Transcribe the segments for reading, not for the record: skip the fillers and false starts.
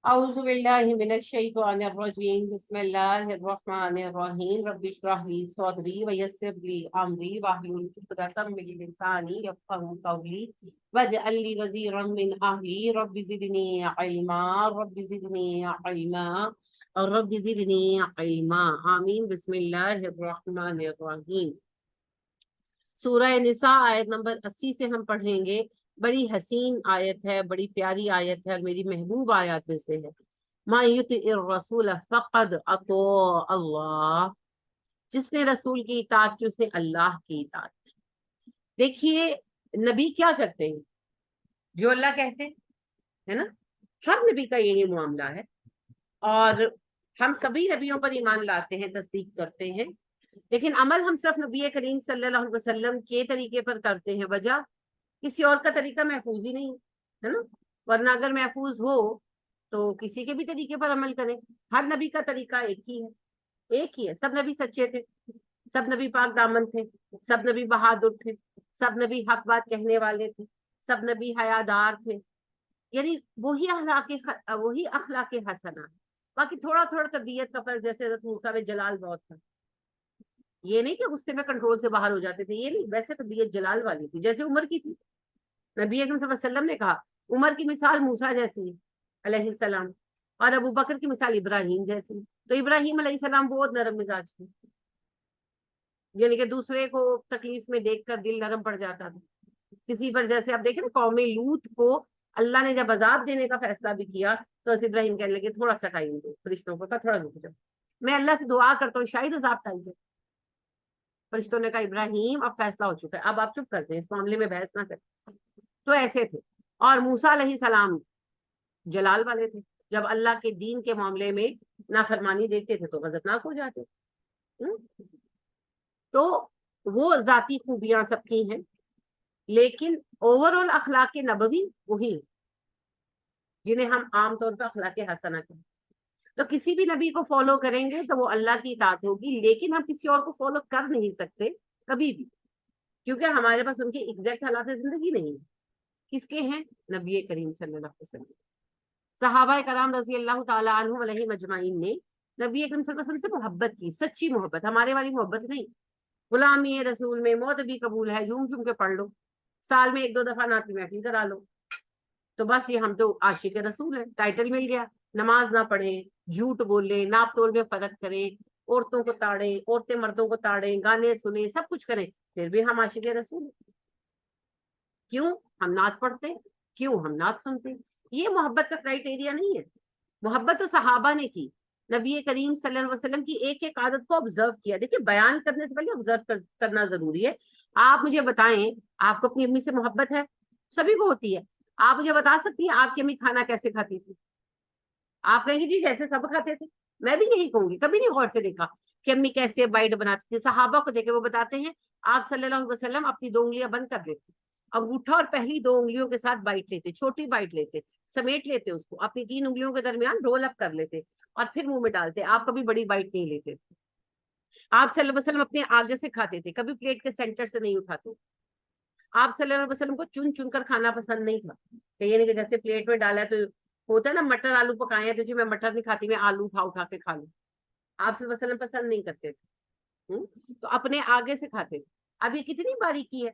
أعوذ بالله من الشيطان الرجيم بسم الله الرحمن الرحيم رب اشرح لي صدري ويسر لي أمري واحلل عقدة من لساني يفقهوا قولي واجعل لي وزيرا من أهلي رب زدني علما رب زدني علما اور رب زدنی علما آمین بسم اللہ الرحمن الرحیم۔ سورہ نساء آیت نمبر 80 سے ہم پڑھیں گے۔ بڑی حسین آیت ہے، بڑی پیاری آیت ہے اور میری محبوب آیات میں سے ہے۔ ما یطع الرسول فقد اطاع اللہ، جس نے رسول کی اطاعت کی اس نے اللہ کی اطاعت کی۔ دیکھیے نبی کیا کرتے ہیں، جو اللہ کہتے ہیں، ہے نا، ہر نبی کا یہی معاملہ ہے اور ہم سبھی نبیوں پر ایمان لاتے ہیں، تصدیق کرتے ہیں، لیکن عمل ہم صرف نبی کریم صلی اللہ علیہ وسلم کے طریقے پر کرتے ہیں۔ وجہ کسی اور کا طریقہ محفوظ ہی نہیں ہے نا، ورنہ اگر محفوظ ہو تو کسی کے بھی طریقے پر عمل کریں۔ ہر نبی کا طریقہ ایک ہی ہے، ایک ہی ہے۔ سب نبی سچے تھے، سب نبی پاک دامن تھے، سب نبی بہادر تھے، سب نبی حق بات کہنے والے تھے، سب نبی حیادار تھے، یعنی وہی اخلاق حسنہ۔ باقی تھوڑا تھوڑا طبیعت کا فرق، جیسے حضرت موسیٰ میں جلال بہت تھا، یہ نہیں کہ غصے میں کنٹرول سے باہر ہو جاتے تھے، یہ نہیں، ویسے طبیعت جلال والی تھی جیسے عمر کی تھی۔ نبی اکرم صلی اللہ علیہ وسلم نے کہا عمر کی مثال موسیٰ جیسی ہے علیہ السلام، اور ابو بکر کی مثال ابراہیم جیسی۔ تو ابراہیم علیہ السلام بہت نرم مزاج تھے، یعنی کہ دوسرے کو تکلیف میں دیکھ کر دل نرم پڑ جاتا تھا کسی پر۔ جیسے آپ دیکھیں نا قوم لوط کو اللہ نے جب عذاب دینے کا فیصلہ بھی کیا تو ابراہیم کہنے لگے تھوڑا سا ٹائم دو، فرشتوں کو کہا تھوڑا رک جاؤ، میں اللہ سے دعا کرتا ہوں شاید عذاب ٹال جائے۔ فرشتوں نے کہا ابراہیم اب فیصلہ ہو چکا ہے، اب آپ چپ کرتے ہیں، اس معاملے میں بحث نہ کریں۔ تو ایسے تھے۔ اور موسیٰ علیہ السلام جلال والے تھے، جب اللہ کے دین کے معاملے میں نافرمانی دیکھتے تھے تو غضبناک ہو جاتے۔ تو وہ ذاتی خوبیاں سب کی ہیں، لیکن اوور آل اخلاق نبوی وہی جنہیں ہم عام طور پر اخلاق حسنہ کہتے ہیں۔ تو کسی بھی نبی کو فالو کریں گے تو وہ اللہ کی اطاعت ہوگی، لیکن ہم کسی اور کو فالو کر نہیں سکتے کبھی بھی، کیونکہ ہمارے پاس ان کے ایگزیکٹ حالات زندگی نہیں ہے۔ کس کے ہیں؟ نبی کریم صلی اللہ علیہ وسلم۔ صحابہ کرام رضی اللہ تعالیٰ عنہم علیہم اجمعین نے نبی اکرم صلی اللہ علیہ وسلم سے محبت کی، سچی محبت، ہمارے والی محبت نہیں۔ غلامی رسول میں موت بھی قبول ہے، جھوم جھوم کے پڑھ لو، سال میں 1-2 دفعہ نعت محفل کرا لو، تو بس یہ ہم تو عاشق رسول ہیں، ٹائٹل مل گیا۔ نماز نہ پڑھیں، جھوٹ بولیں، ناپ تول میں فرق کریں، عورتوں کو تاڑیں، عورتیں مردوں کو تاڑیں، گانے سنیں، سب کچھ کریں، پھر بھی ہم عاشق رسول ہیں۔ کیوں؟ ہم نعت پڑھتے، کیوں ہم نعت سنتے۔ یہ محبت کا کرائٹیریا نہیں ہے۔ محبت تو صحابہ نے کی، نبی کریم صلی اللہ علیہ وسلم کی ایک ایک عادت کو آبزرو کیا۔ دیکھیے بیان کرنے سے پہلے آبزرو کرنا ضروری ہے۔ آپ مجھے بتائیں، آپ کو اپنی امی سے محبت ہے؟ سبھی کو ہوتی ہے۔ آپ مجھے بتا سکتی ہیں آپ کی امی کھانا کیسے کھاتی تھی؟ آپ کہیں گے جی جیسے سب کھاتے تھے، میں بھی یہی کہوں گی، کبھی نہیں غور سے دیکھا کہ امی کیسے بائٹ بناتی تھی۔ صحابہ کو دیکھے وہ بتاتے ہیں آپ صلی اللہ علیہ وسلم اپنی 2 انگلیاں بند کر دیتے، انگوٹھا اور پہلی 2 انگلیوں کے ساتھ بائٹ لیتے، چھوٹی بائٹ لیتے، سمیٹ لیتے اس کو، اپنی 3 انگلیوں کے درمیان رول اپ کر لیتے اور پھر منہ میں ڈالتے۔ آپ کبھی بڑی بائٹ نہیں لیتے۔ آپ صلی اللہ علیہ وسلم اپنے آگے سے کھاتے تھے، کبھی پلیٹ کے سینٹر سے نہیں اٹھاتے۔ آپ صلی اللہ علیہ وسلم کو چن چن کر کھانا پسند نہیں تھا، کہ یہ نہیں کہ جیسے پلیٹ میں ڈالا ہے تو ہوتا ہے نا مٹر آلو پکائے ہیں تو جی میں مٹر نہیں کھاتی، میں آلو اٹھا کے کھا لوں۔ آپ صلی اللہ علیہ وسلم پسند نہیں کرتے تھے، تو اپنے آگے سے کھاتے تھے۔ اب یہ کتنی باریکی ہے،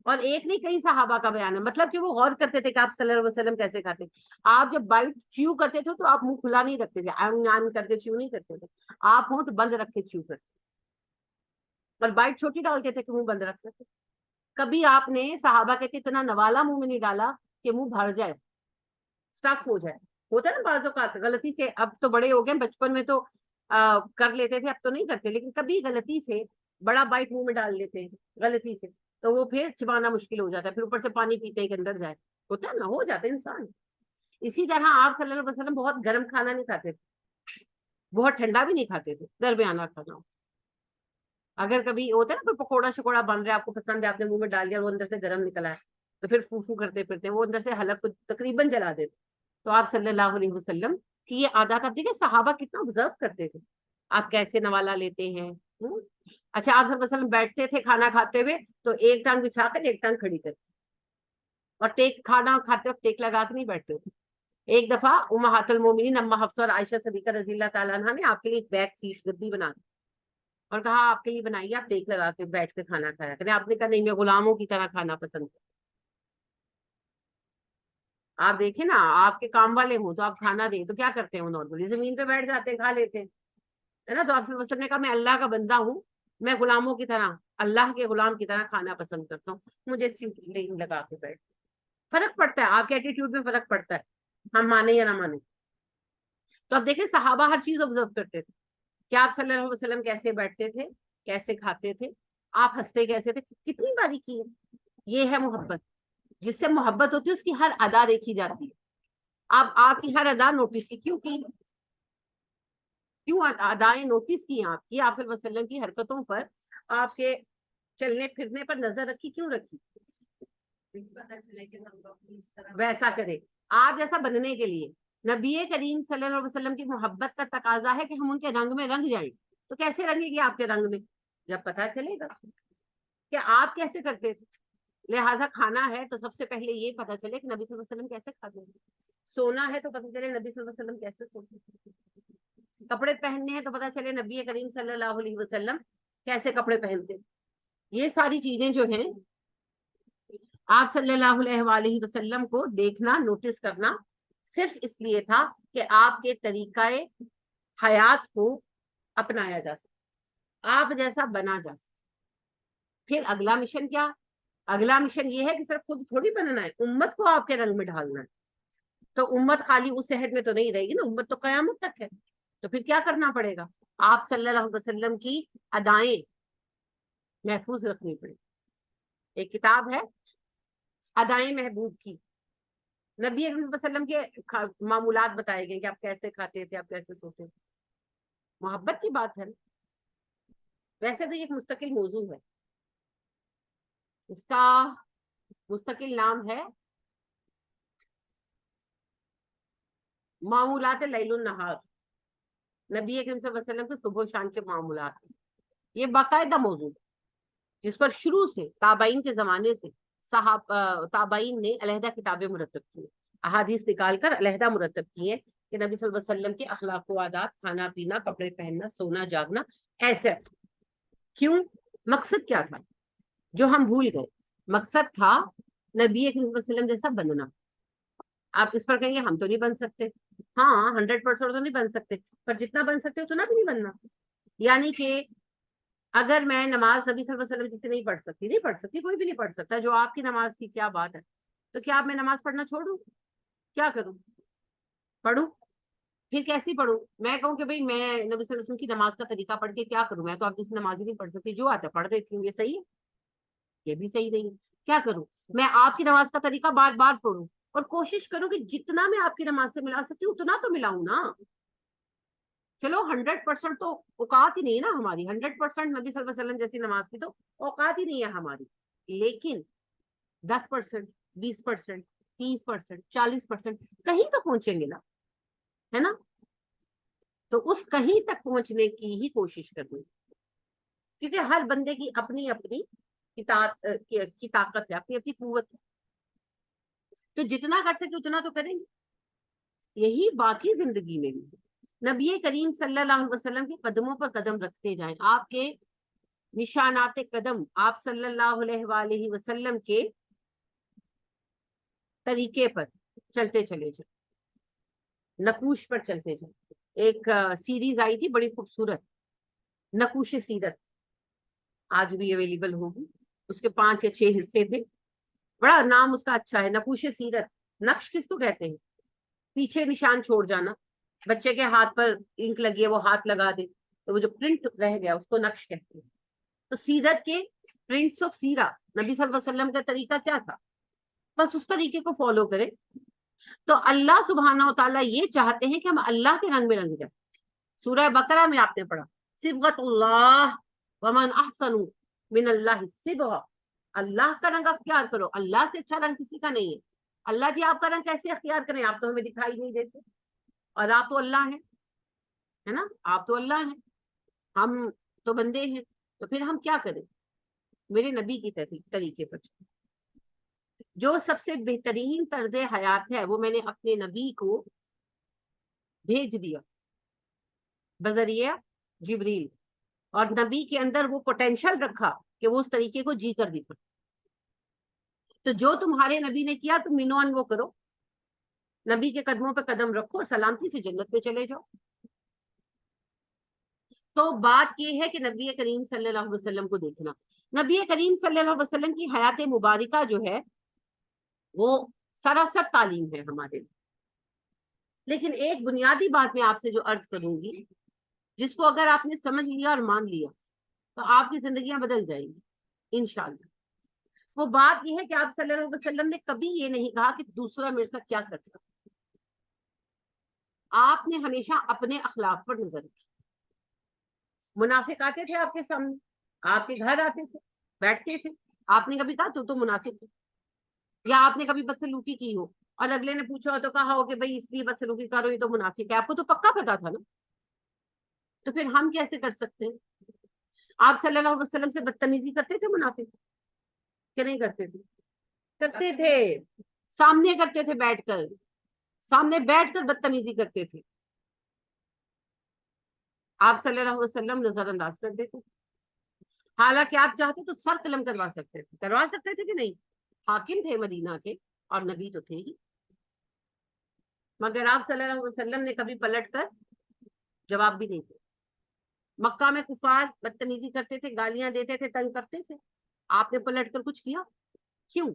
اور ایک نہیں کئی صحابہ کا بیان ہے، مطلب کہ وہ غور کرتے تھے کہ آپ صلی اللہ علیہ وسلم کیسے کھاتے۔ آپ جب بائٹ چیو کرتے تھے تو آپ منہ کھلا نہیں رکھتے تھے، آن کر کے چیو نہیں کرتے تھے، آپ ہونٹ بند رکھ کے چیو کرتے، اور بائٹ چھوٹی ڈالتے تھے کہ منہ بند رکھ سکتے۔ کبھی آپ نے صحابہ کہتے اتنا نوالا منہ میں نہیں ڈالا کہ منہ بھر جائے، اسٹف ہو جائے۔ ہوتا ہے نا بعض اوقات غلطی سے، اب تو بڑے ہو گئے، بچپن میں تو کر لیتے تھے، اب تو نہیں کرتے، لیکن کبھی غلطی سے بڑا بائٹ منہ میں ڈال لیتے ہیں غلطی سے، تو وہ پھر چبانا مشکل ہو جاتا ہے، پھر اوپر سے پانی پیتے ہیں کہ اندر جائے، ہوتا ہے نا، ہو جاتا ہے انسان۔ اسی طرح آپ صلی اللہ علیہ وسلم بہت گرم کھانا نہیں کھاتے تھے، بہت ٹھنڈا بھی نہیں کھاتے تھے، درمیانہ کھانا۔ اگر کبھی ہوتا ہے نا کوئی پکوڑا شکوڑا بن رہا ہے، آپ کو پسند ہے، آپ نے منہ میں ڈال دیا، وہ اندر سے گرم نکلا ہے، تو پھر فو کرتے پھرتے وہ اندر سے حلق کو تقریباً جلا دیتے۔ تو آپ صلی اللہ علیہ وسلم کی یہ عادت، آپ دیکھیں صحابہ کتنا آبزرو کرتے تھے، آپ کیسے نوالا لیتے ہیں۔ اچھا آپ صلی اللہ علیہ وسلم بیٹھتے تھے کھانا کھاتے ہوئے تو ایک ٹانگ بچھا کر ایک ٹانگ کھڑی کر، اور ٹیک کھانا کھاتے وقت ٹیک لگا کے نہیں بیٹھتے تھے، ایک دفعہ امہات المومنین اما حفصہ اور عائشہ صدیقہ رضی اللہ تعالیٰ عنہ نے آپ کے لیے ایک بیک سیٹ گدی بنا دی اور کہا آپ کے لیے بنائیے، آپ دیکھ لگا کے بیٹھ کے کھانا کھایا کریں. آپ نے کہا نہیں، میں غلاموں کی طرح کھانا پسند کروں. آپ دیکھیں نا، آپ کے کام والے ہوں تو آپ کھانا دیں تو کیا کرتے ہیں؟ وہ نارملی زمین پہ بیٹھ جاتے ہیں، کھا لیتے ہیں، ہے نا. تو آپ صلی اللہ علیہ وسلم نے کہا میں اللہ کا بندہ ہوں، میں غلاموں کی طرح، اللہ کے غلام کی طرح کھانا پسند کرتا ہوں، مجھے سیٹ لگا کے بیٹھ. فرق پڑتا ہے، آپ کے ایٹیٹیوڈ میں فرق پڑتا ہے، ہم مانے یا نہ مانے. تو اب دیکھیں صحابہ ہر چیز آبزرو کرتے تھے کہ آپ صلی اللہ علیہ وسلم کیسے بیٹھتے تھے، کیسے کھاتے تھے، آپ ہنستے کیسے تھے. کتنی باریکی ہے. یہ ہے محبت. جس سے محبت ہوتی ہے اس کی ہر ادا دیکھی جاتی ہے. آپ کی ہر ادا نوٹس کی کیوں ادائیں نوٹس کی آپ کی، آپ صلی اللہ علیہ وسلم کی حرکتوں پر، آپ کے چلنے پھرنے پر نظر رکھی. کیوں رکھی؟ ویسا کرے. آپ جیسا بننے کے لیے نبی کریم صلی اللہ علیہ وسلم کی محبت کا تقاضا ہے کہ ہم ان کے رنگ میں رنگ جائیں. تو کیسے رنگے گی آپ کے رنگ میں؟ جب پتا چلے گا کہ آپ کیسے کرتے تھے. لہٰذا کھانا ہے تو سب سے پہلے یہ پتا چلے کہ نبی صلی اللہ علیہ وسلم کیسے کھاتے ہیں. سونا ہے تو پتا چلے نبی صلی اللہ علیہ وسلم کیسے سوتے ہیں. کپڑے پہننے ہیں تو پتا چلے نبی کریم صلی اللہ علیہ وسلم کیسے کپڑے پہنتے. یہ ساری چیزیں جو ہیں آپ صلی اللہ علیہ وآلہ وسلم کو دیکھنا، نوٹس کرنا صرف اس لیے تھا کہ آپ کے طریقہ حیات کو اپنایا جا سکے، آپ جیسا بنا جا سکے. پھر اگلا مشن کیا؟ اگلا مشن یہ ہے کہ صرف خود تھوڑی بننا ہے، امت کو آپ کے رنگ میں ڈھالنا ہے. تو امت خالی اس عہد میں تو نہیں رہے گی نا، امت تو قیامت تک ہے. تو پھر کیا کرنا پڑے گا؟ آپ صلی اللہ علیہ وسلم کی ادائیں محفوظ رکھنی پڑے. ایک کتاب ہے ادائیں محبوب کی، نبی علیہ وسلم کے معمولات بتائے گئے کہ آپ کیسے کھاتے تھے، آپ کیسے سوتے تھے. محبت کی بات ہے. ویسے تو یہ ایک مستقل موضوع ہے، اس کا مستقل نام ہے معمولات لیل النہار. نبی اکرم صلی اللہ علیہ وسلم کے صبح و شام کے معمولات. یہ باقاعدہ موضوع جس پر شروع سے تابعین کے زمانے سے تابعین نے علیحدہ کتابیں مرتب کی، احادیث نکال کر علیحدہ مرتب کی ہیں کہ نبی صلی اللہ علیہ وسلم کے اخلاق و عادات، کھانا پینا، کپڑے پہننا، سونا جاگنا ایسے. کیوں؟ مقصد کیا تھا جو ہم بھول گئے؟ مقصد تھا نبی اکرم صلی اللہ علیہ وسلم جیسا بننا. آپ اس پر کہیں گے ہم تو نہیں بن سکتے. ہاں 100% تو نہیں بن سکتے، پر جتنا بن سکتے اتنا بھی نہیں بننا. یعنی کہ اگر میں نماز نبی صلی اللہ علیہ وسلم جسے نہیں پڑھ سکتی، کوئی بھی نہیں پڑھ سکتا جو آپ کی نماز تھی، کیا بات ہے. تو کیا اب میں نماز پڑھنا چھوڑوں؟ کیا کروں؟ پڑھوں؟ پھر کیسی پڑھوں؟ میں کہوں کہ بھئی میں نبی صلی اللہ علیہ وسلم کی نماز کا طریقہ پڑھ کے کیا کروں؟ میں تو آپ جیسے نماز ہی نہیں پڑھ سکتی، جو آتا ہے پڑھ دیتی ہوں. یہ صحیح ہے؟ یہ بھی صحیح نہیں ہے. کیا کروں؟ میں آپ کی نماز کا طریقہ بار بار پڑھوں اور کوشش کروں کہ جتنا میں آپ کی نماز سے ملا سکتی ہوں اتنا تو ملاؤں نا. چلو 100% تو اوقات ہی نہیں ہے نا ہماری، 100% نبی صلی اللہ علیہ وسلم جیسی نماز کی تو اوقات ہی نہیں ہے ہماری. لیکن 10%، 20%، 30%، 40% کہیں تو پہنچیں گے نا، ہے نا. تو اس کہیں تک پہنچنے کی ہی کوشش کرنی، کیونکہ ہر بندے کی اپنی اپنی کی طاقت ہے، اپنی اپنی قوت ہے. تو جتنا کر سکے اتنا تو کریں گے. یہی باقی زندگی میں بھی نبی کریم صلی اللہ علیہ وسلم کے قدموں پر قدم رکھتے جائیں، آپ کے نشانات قدم، آپ صلی اللہ علیہ وآلہ وسلم کے طریقے پر چلتے چلے جائیں، نقوش پر چلتے جائیں. ایک سیریز آئی تھی بڑی خوبصورت، نقوش سیرت، آج بھی اویلیبل ہوگی. اس کے 5 یا 6 حصے تھے. بڑا نام اس کا اچھا ہے، نقوش سیرت. نقش کس کو کہتے ہیں؟ پیچھے نشان چھوڑ جانا. بچے کے ہاتھ پر انک لگی ہے، وہ ہاتھ لگا دے تو وہ جو پرنٹ رہ گیا اس کو نقش کہتے ہیں. تو سیرت کے پرنٹس آف سیرہ، نبی صلی اللہ علیہ وسلم کا طریقہ کیا تھا، بس اس طریقے کو فالو کریں. تو اللہ سبحانہ و تعالیٰ یہ چاہتے ہیں کہ ہم اللہ کے رنگ میں رنگ جائیں. سورہ بقرہ میں آپ نے پڑھا صبغۃ اللہ ومن احسن من اللہ صبغہ. اللہ کا رنگ اختیار کرو، اللہ سے اچھا رنگ کسی کا نہیں ہے. اللہ جی آپ کا رنگ کیسے اختیار کریں؟ آپ تو ہمیں دکھائی نہیں دیتے، اور آپ تو اللہ ہیں، ہے نا. آپ تو اللہ ہیں، ہم تو بندے ہیں. تو پھر ہم کیا کریں؟ میرے نبی کی طریقے پر جو سب سے بہترین طرز حیات ہے وہ میں نے اپنے نبی کو بھیج دیا بذریعہ جبریل، اور نبی کے اندر وہ پوٹینشل رکھا کہ وہ اس طریقے کو جی کر دکھا. تو جو تمہارے نبی نے کیا تم مینوان وہ کرو، نبی کے قدموں پہ قدم رکھو اور سلامتی سے جنت میں چلے جاؤ. تو بات یہ ہے کہ نبی کریم صلی اللہ علیہ وسلم کو دیکھنا. نبی کریم صلی اللہ علیہ وسلم کی حیات مبارکہ جو ہے وہ سراسر تعلیم ہے ہمارے لیے. لیکن ایک بنیادی بات میں آپ سے جو عرض کروں گی، جس کو اگر آپ نے سمجھ لیا اور مان لیا تو آپ کی زندگیاں بدل جائیں گی انشاءاللہ. وہ بات یہ ہے کہ آپ صلی اللہ علیہ وسلم نے کبھی یہ نہیں کہا کہ دوسرا میرے ساتھ کیا کرتا. آپ نے ہمیشہ اپنے اخلاق پر نظر رکھی. منافق آتے تھے آپ کے سامنے، آپ کے گھر آتے تھے، بیٹھتے تھے، آپ نے کبھی کہا تو منافق ہے؟ یا آپ نے کبھی بدسلوکی کی ہو اور اگلے نے پوچھا ہو تو کہا ہو کہ بھائی اس لیے بدسلوکی کر رہو یہ تو منافق ہے؟ آپ کو تو پکا پتا تھا نا. تو پھر ہم کیسے کر سکتے ہیں؟ آپ صلی اللہ علیہ وسلم سے بدتمیزی کرتے تھے منافق کہ نہیں کرتے تھے؟ کرتے تھے. سامنے کرتے تھے، بیٹھ کر، سامنے بیٹھ کر بدتمیزی کرتے تھے. آپ صلی اللہ علیہ وسلم نظر انداز کر دیتے. حالانکہ آپ چاہتے تو سر قلم کروا سکتے تھے. کروا سکتے تھے کہ نہیں؟ حاکم تھے مدینہ کے اور نبی تو تھے ہی. مگر آپ صلی اللہ علیہ وسلم نے کبھی پلٹ کر جواب بھی نہیں دیا. مکہ میں کفار بدتمیزی کرتے تھے، گالیاں دیتے تھے، تنگ کرتے تھے، آپ نے پلٹ کر کچھ کیا؟ کیوں؟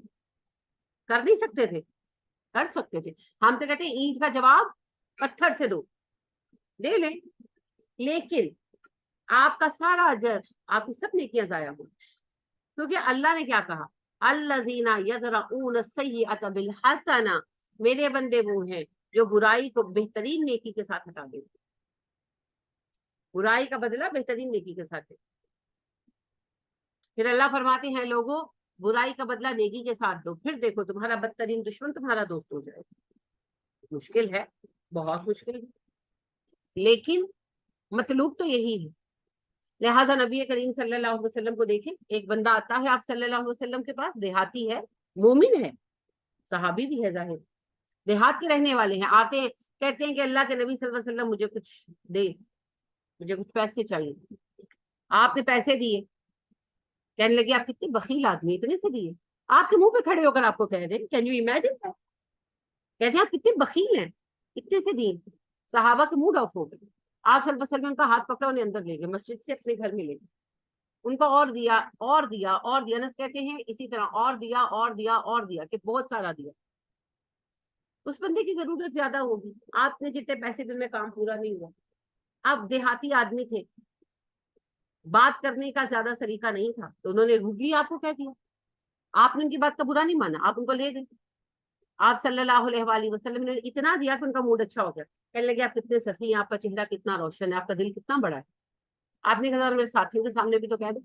کر نہیں سکتے تھے؟ کر سکتے تھے. ہم تو کہتے ہیں اینٹ کا جواب پتھر سے دو، دے لیں. لیکن آپ کا سارا اجر، آپ کی سب نیکیاں ضائع ہو، کیونکہ اللہ نے کیا کہا؟ الذین یدرؤون السیئۃ بالحسنہ، میرے بندے وہ ہیں جو برائی کو بہترین نیکی کے ساتھ ہٹا دیں. برائی کا بدلہ بہترین نیکی کے ساتھ ہے. پھر اللہ فرماتے ہیں لوگوں برائی کا بدلہ نیکی کے ساتھ دو، پھر دیکھو تمہارا بدترین دشمن تمہارا دوست ہو جائے. مشکل ہے، بہت مشکل ہے، لیکن مطلوب تو یہی ہے. لہٰذا نبی کریم صلی اللہ علیہ وسلم کو دیکھیں، ایک بندہ آتا ہے آپ صلی اللہ علیہ وسلم کے پاس، دیہاتی ہے، مومن ہے، صحابی بھی ہے ظاہر، دیہات کے رہنے والے ہیں. آتے ہیں کہتے ہیں کہ اللہ کے نبی صلی اللہ علیہ وسلم مجھے کچھ دے، مجھے کچھ پیسے چاہیے. آپ نے پیسے دیے. کہنے لگے آپ کتنے بخیل آدمی، اتنے سے دیے؟ آپ کے منہ پہ کھڑے ہو کر آپ کو کہہ دیں، کین یو امیجن؟ کہتے ہیں آپ کتنے بخیل ہیں، اتنے سے دیے. صحابہ کے موڈ آف ہو گئے. آپ صلی اللہ علیہ وسلم کا ہاتھ پکڑا، انہیں اندر لے گئے، مسجد سے اپنے گھر میں لے گئے. ان کو اور دیا اور دیا اور دیا. انس کہتے ہیں اسی طرح اور دیا اور دیا اور دیا، کہ بہت سارا دیا. اس بندے کی ضرورت زیادہ ہوگی، آپ نے جتنے پیسے دن میں کام پورا نہیں ہوا. آپ دیہاتی آدمی تھے، بات کرنے کا زیادہ سلیقہ نہیں تھا، تو انہوں نے روبلی آپ کو کہہ دیا. آپ نے ان کی بات کا برا نہیں مانا، آپ ان کو لے گئے. آپ صلی اللہ علیہ وآلہ وسلم نے اتنا دیا کہ ان کا موڈ اچھا ہو گیا. کہنے لگے آپ کتنے سخی ہیں، آپ کا چہرہ کتنا روشن ہے، آپ کا دل کتنا بڑا ہے. آپ نے کہا میرے ساتھیوں کے سامنے بھی تو کہہ دو.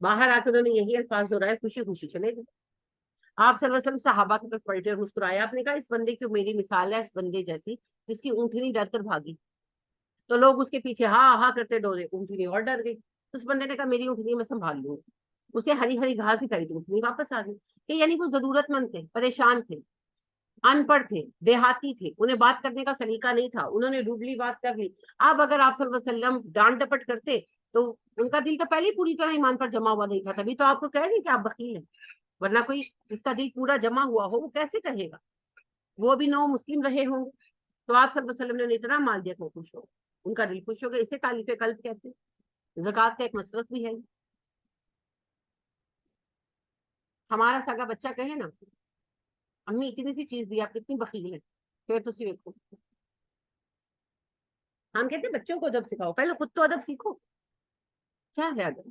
باہر آ کے انہوں نے یہی الفاظ دہرائے، خوشی خوشی چلے گئے. آپ صلی اللہ علیہ وسلم صحابہ کی طرف پلٹے اور مسکرایا. آپ نے کہا اس بندے کی میری مثال ہے اس بندے جیسی جس کی اونٹنی ڈر کر بھاگی. تو لوگ اس کے پیچھے ہاں ہاں کرتے ڈورے، اونٹنی اور ڈر گئی. اس بندے نے کہا میری اونٹنی میں سنبھال لوں. اسے ہری ہری گھاس دکھائی دی، اونٹنی واپس آ گئی. کہ یعنی وہ ضرورت مند تھے، پریشان تھے، ان پڑھ تھے، دیہاتی تھے، انہیں بات کرنے کا سلیقہ نہیں تھا، انہوں نے روبلی بات کر لی. اب اگر آپ صلی اللہ علیہ وسلم ڈانٹ ڈپٹ کرتے تو ان کا دل تو پہلے ہی پوری طرح ایمان پر جمع ہوا نہیں تھا، تبھی تو آپ کو کہہ رہے کہ آپ بخیل ہیں. ورنہ کوئی جس کا دل پورا جمع ہوا ہو وہ کیسے کہے گا؟ وہ بھی نو مسلم رہے ہوں گے. تو آپ صلی اللہ علیہ وسلم نے اتنا مال دیا کہ وہ خوش ہو، ان کا دل خوش ہو گیا. اسے تالیف قلب کہتے ہیں. زکوٰۃ کا ایک مصرف بھی ہے. ہمارا سگا بچہ کہے نا امی اتنی سی چیز دی، آپ کتنی بخیل ہیں، پھر تو دیکھو. ہم کہتے ہیں بچوں کو ادب سکھاؤ، پہلے خود تو ادب سیکھو. کیا ہے ادب؟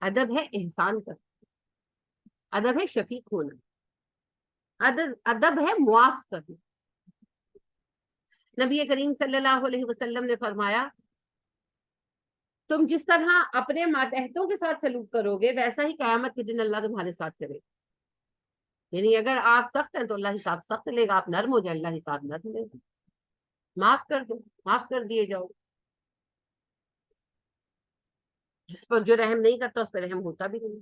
ادب ہے احسان کر، ادب ہے شفیق ہونا، ادب ہے معاف کرنا. نبی کریم صلی اللہ علیہ وسلم نے فرمایا تم جس طرح اپنے ماتحتوں کے ساتھ سلوک کرو گے ویسا ہی قیامت کے دن اللہ تمہارے ساتھ کرے. یعنی اگر آپ سخت ہیں تو اللہ حساب سخت لے گا، آپ نرم ہو جائے اللہ حساب نرم لے گا. معاف کر دو، معاف کر دیے جاؤ. جس پر جو رحم نہیں کرتا اس پہ رحم ہوتا بھی نہیں.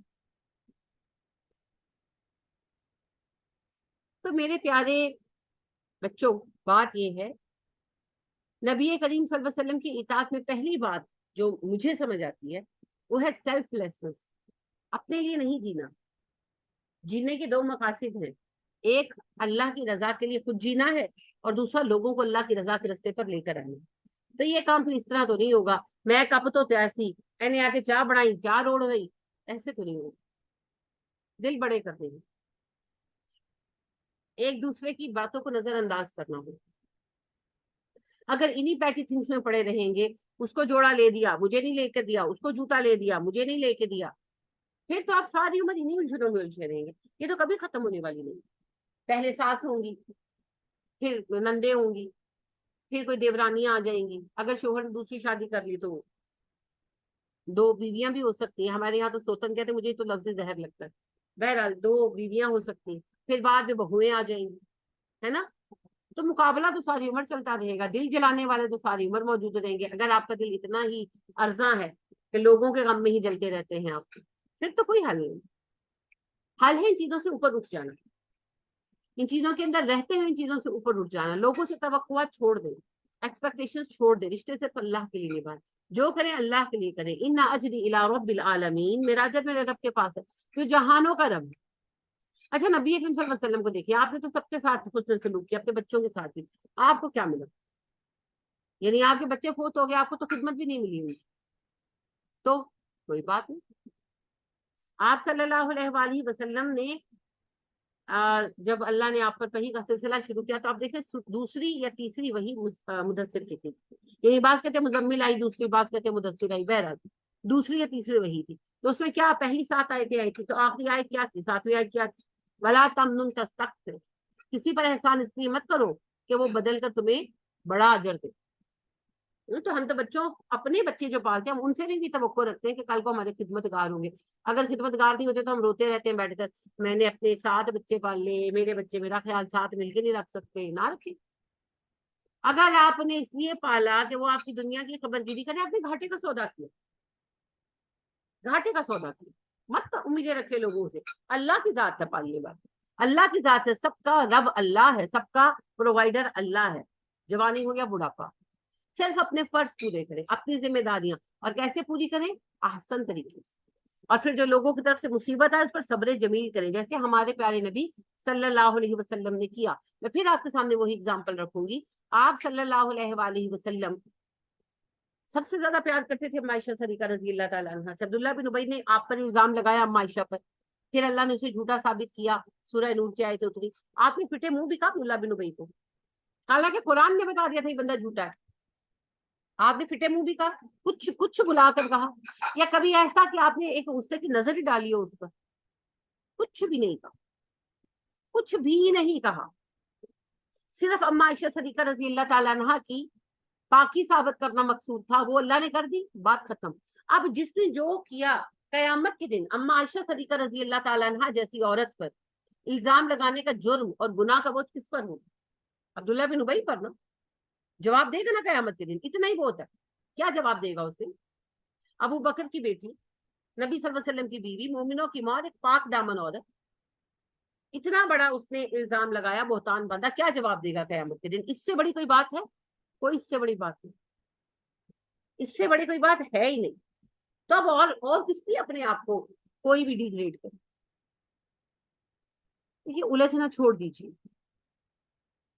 تو میرے پیارے بچوں، بات یہ ہے، نبی کریم صلی اللہ علیہ وسلم کی اطاعت میں پہلی بات جو مجھے سمجھ آتی ہے وہ ہے سیلف لیسنس. اپنے لیے نہیں جینا. جینے کے دو مقاصد ہیں، ایک اللہ کی رضا کے لیے خود جینا ہے، اور دوسرا لوگوں کو اللہ کی رضا کے رستے پر لے کر آنا. تو یہ کام پھر اس طرح تو نہیں ہوگا میں کپ تو ایسی میں آ کے چاہ بنائی، چاہ روڑ گئی، ایسے تو نہیں ہوگا. دل بڑے کر دیں گے، ایک دوسرے کی باتوں کو نظر انداز کرنا ہوگا. اگر انہی پیٹی تھنگس میں پڑے رہیں گے، اس کو جوڑا لے دیا مجھے نہیں لے کے دیا، اس کو جوتا لے دیا مجھے نہیں لے کے دیا، پھر تو آپ ساری عمر انہیں الجھنوں میں الجھے رہیں گے. یہ تو کبھی ختم ہونے والی نہیں. پہلے ساس ہوں گی، پھر نندے ہوں گی، پھر کوئی دیورانیاں آ جائیں گی. اگر شوہر نے دوسری شادی کر لی تو دو بیویاں بھی ہو سکتی ہیں. ہمارے یہاں تو سوتن کہتے ہیں، مجھے تو لفظ زہر لگتا ہے. بہرحال دو بیویاں ہو سکتی ہیں، پھر بعد میں بہویں آ جائیں گی، ہے نا. تو مقابلہ تو ساری عمر چلتا رہے گا. دل جلانے والے تو ساری عمر موجود رہیں گے. اگر آپ کا دل اتنا ہی ارزاں ہے کہ لوگوں کے غم میں ہی جلتے رہتے ہیں آپ، پھر تو کوئی حل نہیں. حل ہے ان چیزوں سے اوپر اٹھ جانا، ان چیزوں کے اندر رہتے ہوئے ان چیزوں سے اوپر اٹھ جانا. لوگوں سے توقعات چھوڑ دیں، ایکسپیکٹیشن چھوڑ دیں، رشتے سے اللہ کے لیے نبھائیں. جو کریں اللہ کے لیے کریں. ان اجری الی رب العالمین، میرا اجر میرے رب کے پاس ہے جو جہانوں کا رب ہے. اچھا، نبی اکرم صلی اللہ علیہ وسلم کو دیکھیے، آپ نے تو سب کے ساتھ حسن سلوک کیا، اپنے بچوں کے ساتھ بھی. آپ کو کیا ملا؟ یعنی آپ کے بچے فوت ہو گئے، آپ کو تو خدمت بھی نہیں ملی ہوئی. تو کوئی بات نہیں. آپ صلی اللہ علیہ وآلہ وسلم نے جب اللہ نے آپ پر وحی کا سلسلہ شروع کیا تو آپ دیکھیں دوسری یا تیسری وحی مدثر کی تھی. یعنی بعض کہتے ہیں مزمل آئی، دوسری بعض کہتے ہیں مدثر آئی. بہرحال دوسری یا تیسری وحی تھی. تو اس میں کیا پہلی 7 آیتیں آئی تھی، تو آخری آیت کیا تھی؟ 7ویں آیت کیا تھی؟ وَلَا تَمْنُن تَسْتَكْثِرْ، کسی پر احسان اس لیے مت کرو کہ وہ بدل کر تمہیں بڑا اجر دے. تو ہم تو بچوں، اپنے بچے جو پالتے ہیں ہم ان سے بھی توقع رکھتے ہیں کہ کل کو ہمارے خدمت گار ہوں گے. اگر خدمت گار نہیں ہوتے تو ہم روتے رہتے ہیں بیٹھ کر، میں نے اپنے 7 بچے پال لے، میرے بچے میرا خیال 7 مل کے نہیں رکھ سکتے. نہ رکھے. اگر آپ نے اس لیے پالا کہ وہ آپ کی دنیا کی خبر گیری کرے، آپ نے گھاٹے کا سودا کیا، گھاٹے کا سودا کیا. مت امیدیں رکھے لوگوں سے. اللہ کی ذات ہے پالنے والی، اللہ کی ذات ہے. سب کا رب اللہ ہے، سب کا پرووائڈر اللہ ہے. جوانی ہو یا بڑھاپا، صرف اپنے فرض پورے کریں، اپنی ذمہ داریاں. اور کیسے پوری کریں؟ احسن طریقے سے. اور پھر جو لوگوں کی طرف سے مصیبت آئے اس پر صبر جمیل کریں، جیسے ہمارے پیارے نبی صلی اللہ علیہ وسلم نے کیا. میں پھر آپ کے سامنے وہی اگزامپل رکھوں گی. آپ صلی اللہ علیہ وآلہ وسلم سب سے زیادہ پیار کرتے تھے عائشہ صدیقہ رضی اللہ تعالیٰ عنہ. عبداللہ بن ابی نے آپ پر الزام لگایا عائشہ پر، پھر اللہ نے اسے جھوٹا ثابت کیا، سورہ نور کی آیتیں اتری. آپ نے پھٹے منہ بھی کہا عبداللہ بن ابی کو، حالانکہ قرآن نے بتا دیا تھا یہ بندہ جھوٹا ہے. آپ نے پھٹے منہ بھی کہا، کچھ بلا کر کہا، یا کبھی ایسا کہ آپ نے ایک غصے کی نظر ہی ڈالی ہو اس پر؟ کچھ بھی نہیں کہا، کچھ بھی نہیں کہا. صرف اما عائشہ صدیقہ رضی اللہ تعالیٰ عنہ کی پاکی ثابت کرنا مقصود تھا، وہ اللہ نے کر دی، بات ختم. اب جس نے جو کیا، قیامت کے دن اما عائشہ صدیقہ رضی اللہ تعالیٰ عنہ جیسی عورت پر الزام لگانے کا جرم اور گناہ کا بوجھ کس پر ہو؟ عبداللہ بن ابی پر نا. جواب دے گا نا قیامت کے دن، اتنا ہی بہت ہے. کیا جواب دے گا اس دن؟ ابو بکر کی بیٹی، نبی صلی اللہ علیہ وسلم کی بیوی، مومنوں کی ماں، ایک پاک دامن عورت، اتنا بڑا اس نے الزام لگایا، بہتان باندھا. کیا جواب دے گا قیامت کے دن؟ اس سے بڑی کوئی بات ہے؟ کوئی اس سے بڑی بات نہیں، اس سے بڑی کوئی بات ہے ہی نہیں. تو اب اور کس لیے اپنے آپ کو کوئی بھی ڈیگریڈ کرے؟ یہ الجھنا چھوڑ دیجیے.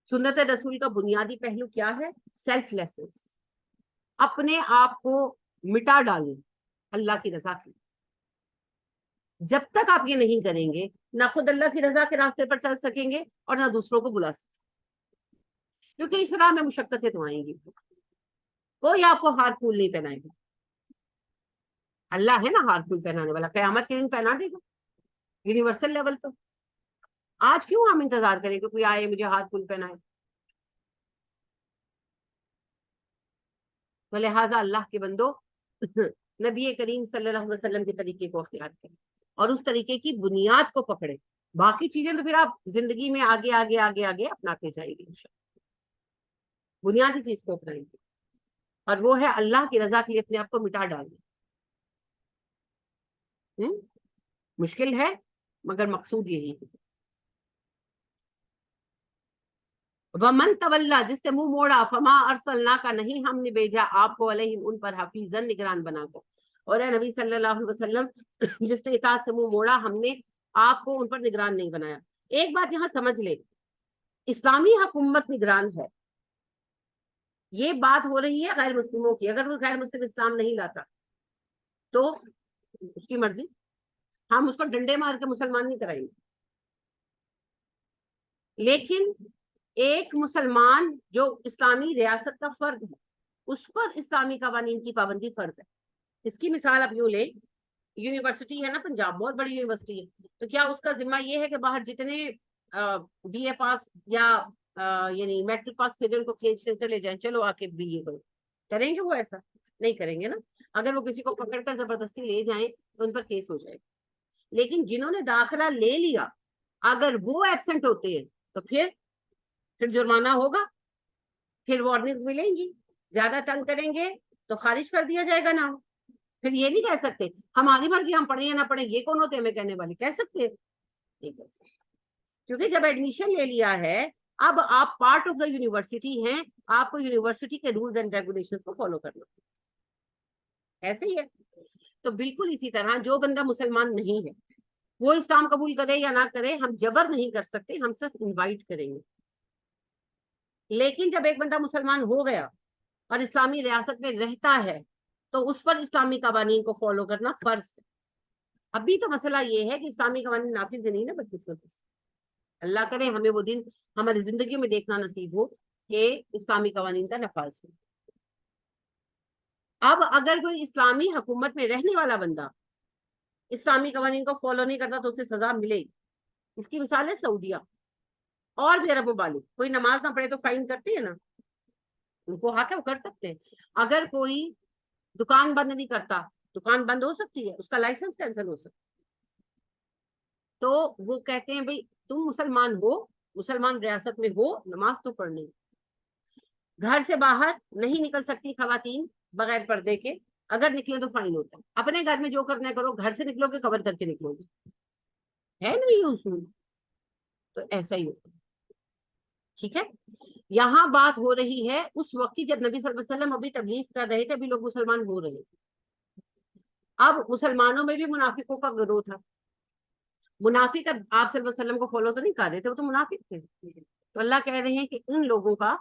سنت رسول کا بنیادی پہلو کیا ہے؟ Self lessons. اپنے آپ کو مٹا ڈالیں اللہ کی رضا کی. جب تک آپ یہ نہیں کریں گے، نہ خود اللہ کی رضا کے راستے پر چل سکیں گے اور نہ دوسروں کو بلا سکیں گے. کیونکہ اس راہ میں مشقتیں تو آئیں گی. کوئی آپ کو ہار پھول نہیں پہنائے گا. اللہ ہے نا ہار پھول پہنانے والا، قیامت کے دن پہنا دے گا یونیورسل لیول پر. آج کیوں ہم انتظار کریں کہ کوئی آئے مجھے ہار پھول پہنائے؟ تو لہٰذا اللہ کے بندو نبی کریم صلی اللہ علیہ وسلم کے طریقے کو اختیار کریں اور اس طریقے کی بنیاد کو پکڑے. باقی چیزیں تو پھر آپ زندگی میں آگے آگے آگے آگے اپناتے جائیں گے انشاءاللہ. بنیادی چیز کو اپنائیں گے اور وہ ہے اللہ کی رضا کے لیے اپنے آپ کو مٹا ڈالنا. مشکل ہے مگر مقصود یہی ہے. ومن تولا، جس نے منہ موڑا، فما ارسلنا کا، نہیں ہم نے بھیجا آپ کو، علیہم ان پر، حفیظاً نگران بنا کر. اور اے نبی صلی اللہ علیہ وسلم، جس نے اطاعت سے منہ موڑا، ہم نے آپ کو ان پر نگران نہیں بنایا. ایک بات یہاں سمجھ لے، اسلامی حکومت نگران ہے. یہ بات ہو رہی ہے غیر مسلموں کی. اگر وہ غیر مسلم اسلام نہیں لاتا تو اس کی مرضی، ہم اس کو ڈنڈے مار کے مسلمان نہیں کرائیں گے. لیکن ایک مسلمان جو اسلامی ریاست کا فرد ہے، اس پر اسلامی قوانین کی پابندی فرض ہے. اس کی مثال آپ یوں لیں، یونیورسٹی ہے نا پنجاب، بہت بڑی یونیورسٹی ہے، تو کیا اس کا ذمہ یہ ہے کہ باہر جتنے بی اے پاس یا یعنی میٹرک پاس پھر ان کو کھینچ کر لے جائیں، چلو آ کے بی اے کرو؟ کریں گے وہ؟ ایسا نہیں کریں گے نا. اگر وہ کسی کو پکڑ کر زبردستی لے جائیں تو ان پر کیس ہو جائے. لیکن جنہوں نے داخلہ لے لیا، اگر وہ ایبسنٹ ہوتے ہیں تو پھر جرمانہ ہوگا، پھر وارننگز ملیں گی. زیادہ تنگ کریں گے تو خارج کر دیا جائے گا نام. پھر یہ نہیں کہہ سکتے ہماری مرضی، ہم پڑھیں یا نہ پڑھیں. یہ کون ہوتے ہیں ہمیں کہنے والے؟ کہہ سکتے ہیں؟ نہیں کہہ سکتے، کیونکہ جب ایڈمیشن لے لیا ہے، اب آپ پارٹ آف دا یونیورسٹی ہیں، آپ کو یونیورسٹی کے رولز اینڈ ریگولیشن کو فالو کرنا. ایسے ہی ہے. تو بالکل اسی طرح جو بندہ مسلمان نہیں ہے، وہ اسلام قبول کرے یا نہ کرے، ہم جبر نہیں کر سکتے، ہم صرف انوائٹ کریں گے. لیکن جب ایک بندہ مسلمان ہو گیا اور اسلامی ریاست میں رہتا ہے تو اس پر اسلامی قوانین کو فالو کرنا فرض ہے. ابھی تو مسئلہ یہ ہے کہ اسلامی قوانین نافذ نہیں نا بدقسمتی سے. اللہ کرے ہمیں وہ دن ہماری زندگی میں دیکھنا نصیب ہو کہ اسلامی قوانین کا نفاذ ہو. اب اگر کوئی اسلامی حکومت میں رہنے والا بندہ اسلامی قوانین کو فالو نہیں کرتا تو اسے سزا ملے گی. اس کی مثال ہے سعودیہ اور بھی عرب ممالک. کوئی نماز نہ پڑھے تو فائن کرتے ہیں نا، ان کو حق ہے، وہ کر سکتے ہیں. اگر کوئی دکان بند نہیں کرتا، دکان بند ہو سکتی ہے، اس کا لائسنس کینسل ہو سکتا ہے. تو وہ کہتے ہیں بھئی تم مسلمان ہو، مسلمان ریاست میں ہو، نماز تو پڑھنی. گھر سے باہر نہیں نکل سکتی خواتین بغیر پردے کے، اگر نکلے تو فائن ہوتا ہے. اپنے گھر میں جو کرنا ہے کرو، گھر سے نکلو گے کور کر کے نکلو گے، ہے نا یہ اصول؟ تو ایسا ہی ہوتا ہے. ٹھیک ہے. یہاں بات ہو رہی ہے اس وقت کی جب نبی صلی اللہ علیہ وسلم ابھی تبلیغ کر رہے تھے، ابھی لوگ مسلمان ہو رہے تھے. اب مسلمانوں میں بھی منافقوں کا گروہ تھا. منافق آپ صلی اللہ علیہ وسلم کو فالو تو نہیں کر رہے تھے، وہ تو منافق تھے. تو اللہ کہہ رہے ہیں کہ ان لوگوں کا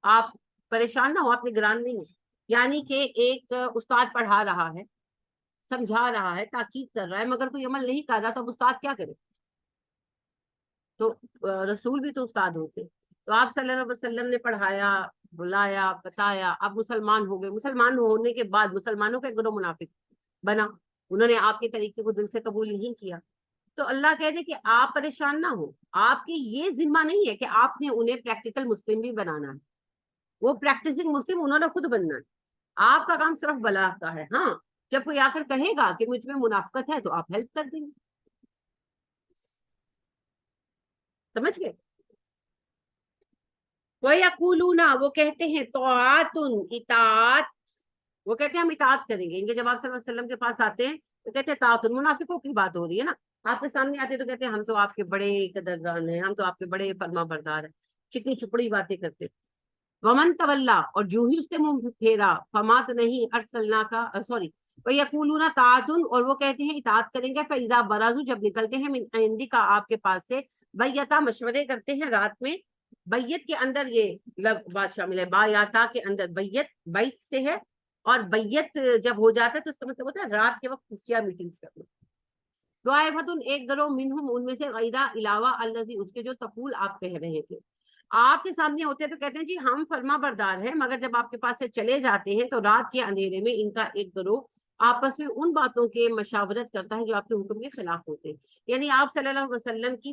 آپ پریشان نہ ہو، آپ نگران نہیں ہو. یعنی کہ ایک استاد پڑھا رہا ہے، سمجھا رہا ہے، تاکید کر رہا ہے، مگر کوئی عمل نہیں کر رہا تو اب استاد کیا کرے؟ تو رسول بھی تو استاد ہوتے. تو آپ صلی اللہ علیہ وسلم نے پڑھایا، بلایا، بتایا، اب مسلمان ہو گئے. مسلمان ہونے کے بعد مسلمانوں کا گروہ منافق بنا، انہوں نے آپ کے طریقے کو دل سے قبول نہیں کیا. تو اللہ کہہ دے کہ آپ پریشان نہ ہو، آپ کی یہ ذمہ نہیں ہے کہ آپ نے انہیں پریکٹیکل مسلم بھی بنانا ہے. وہ پریکٹسنگ مسلم انہوں نے خود بننا ہے. آپ کا کام صرف بلاغ کا ہے. ہاں، جب کوئی آ کر کہے گا کہ مجھ میں منافقت ہے تو آپ ہیلپ کر دیں گے. سمجھ گئے؟ وَيَقُولُونَ، وہ کہتے ہیں، طاعَةٌ، اطاعت. وہ کہتے ہیں ہم اطاعت کریں گے. ان کے جب آپ صلی اللہ علیہ وسلم کے پاس آتے ہیں تو کہتے ہیں طاعت. منافقوں کی بات ہو رہی ہے نا. آپ کے سامنے آتے تو کہتے ہیں ہم تو آپ کے بڑے قدردان ہیں، ہم تو آپ کے بڑے فرما بردار ہیں. چکنی چپڑی باتیں کرتے. ومن تولا، اور جو ہی اس نے منہ پھیرا، فمات نہیں ارسلنا کا، سوری، وَيَقُولُونَ طاعَةٌ، اور وہ کہتے ہیں اطاعت کریں گے، فَإِذَا بَرَزُوا، جب نکلتے ہیں، من عندک، آپ کے پاس سے، بیتا، مشورے کرتے ہیں رات میں. بیت کے اندر یہ بات شامل ہے، بایاتا کے اندر بیت بیت سے ہے، اور بیت جب ہو جاتا ہے تو اس کا مطلب ہوتا ہے رات کے وقت خفیہ میٹنگز کرنا. طائفتٌ، ایک گروہ، منہم، ان میں سے، غیرہ، علاوہ، الذی، اس کے جو تقول آپ کہہ رہے تھے. آپ کے سامنے ہوتے ہیں تو کہتے ہیں جی ہم فرما بردار ہیں، مگر جب آپ کے پاس سے چلے جاتے ہیں تو رات کے اندھیرے میں ان کا ایک گروہ آپس میں ان باتوں کے مشاورت کرتا ہے جو آپ کے حکم کے خلاف ہوتے ہیں. یعنی آپ صلی اللہ علیہ وسلم کی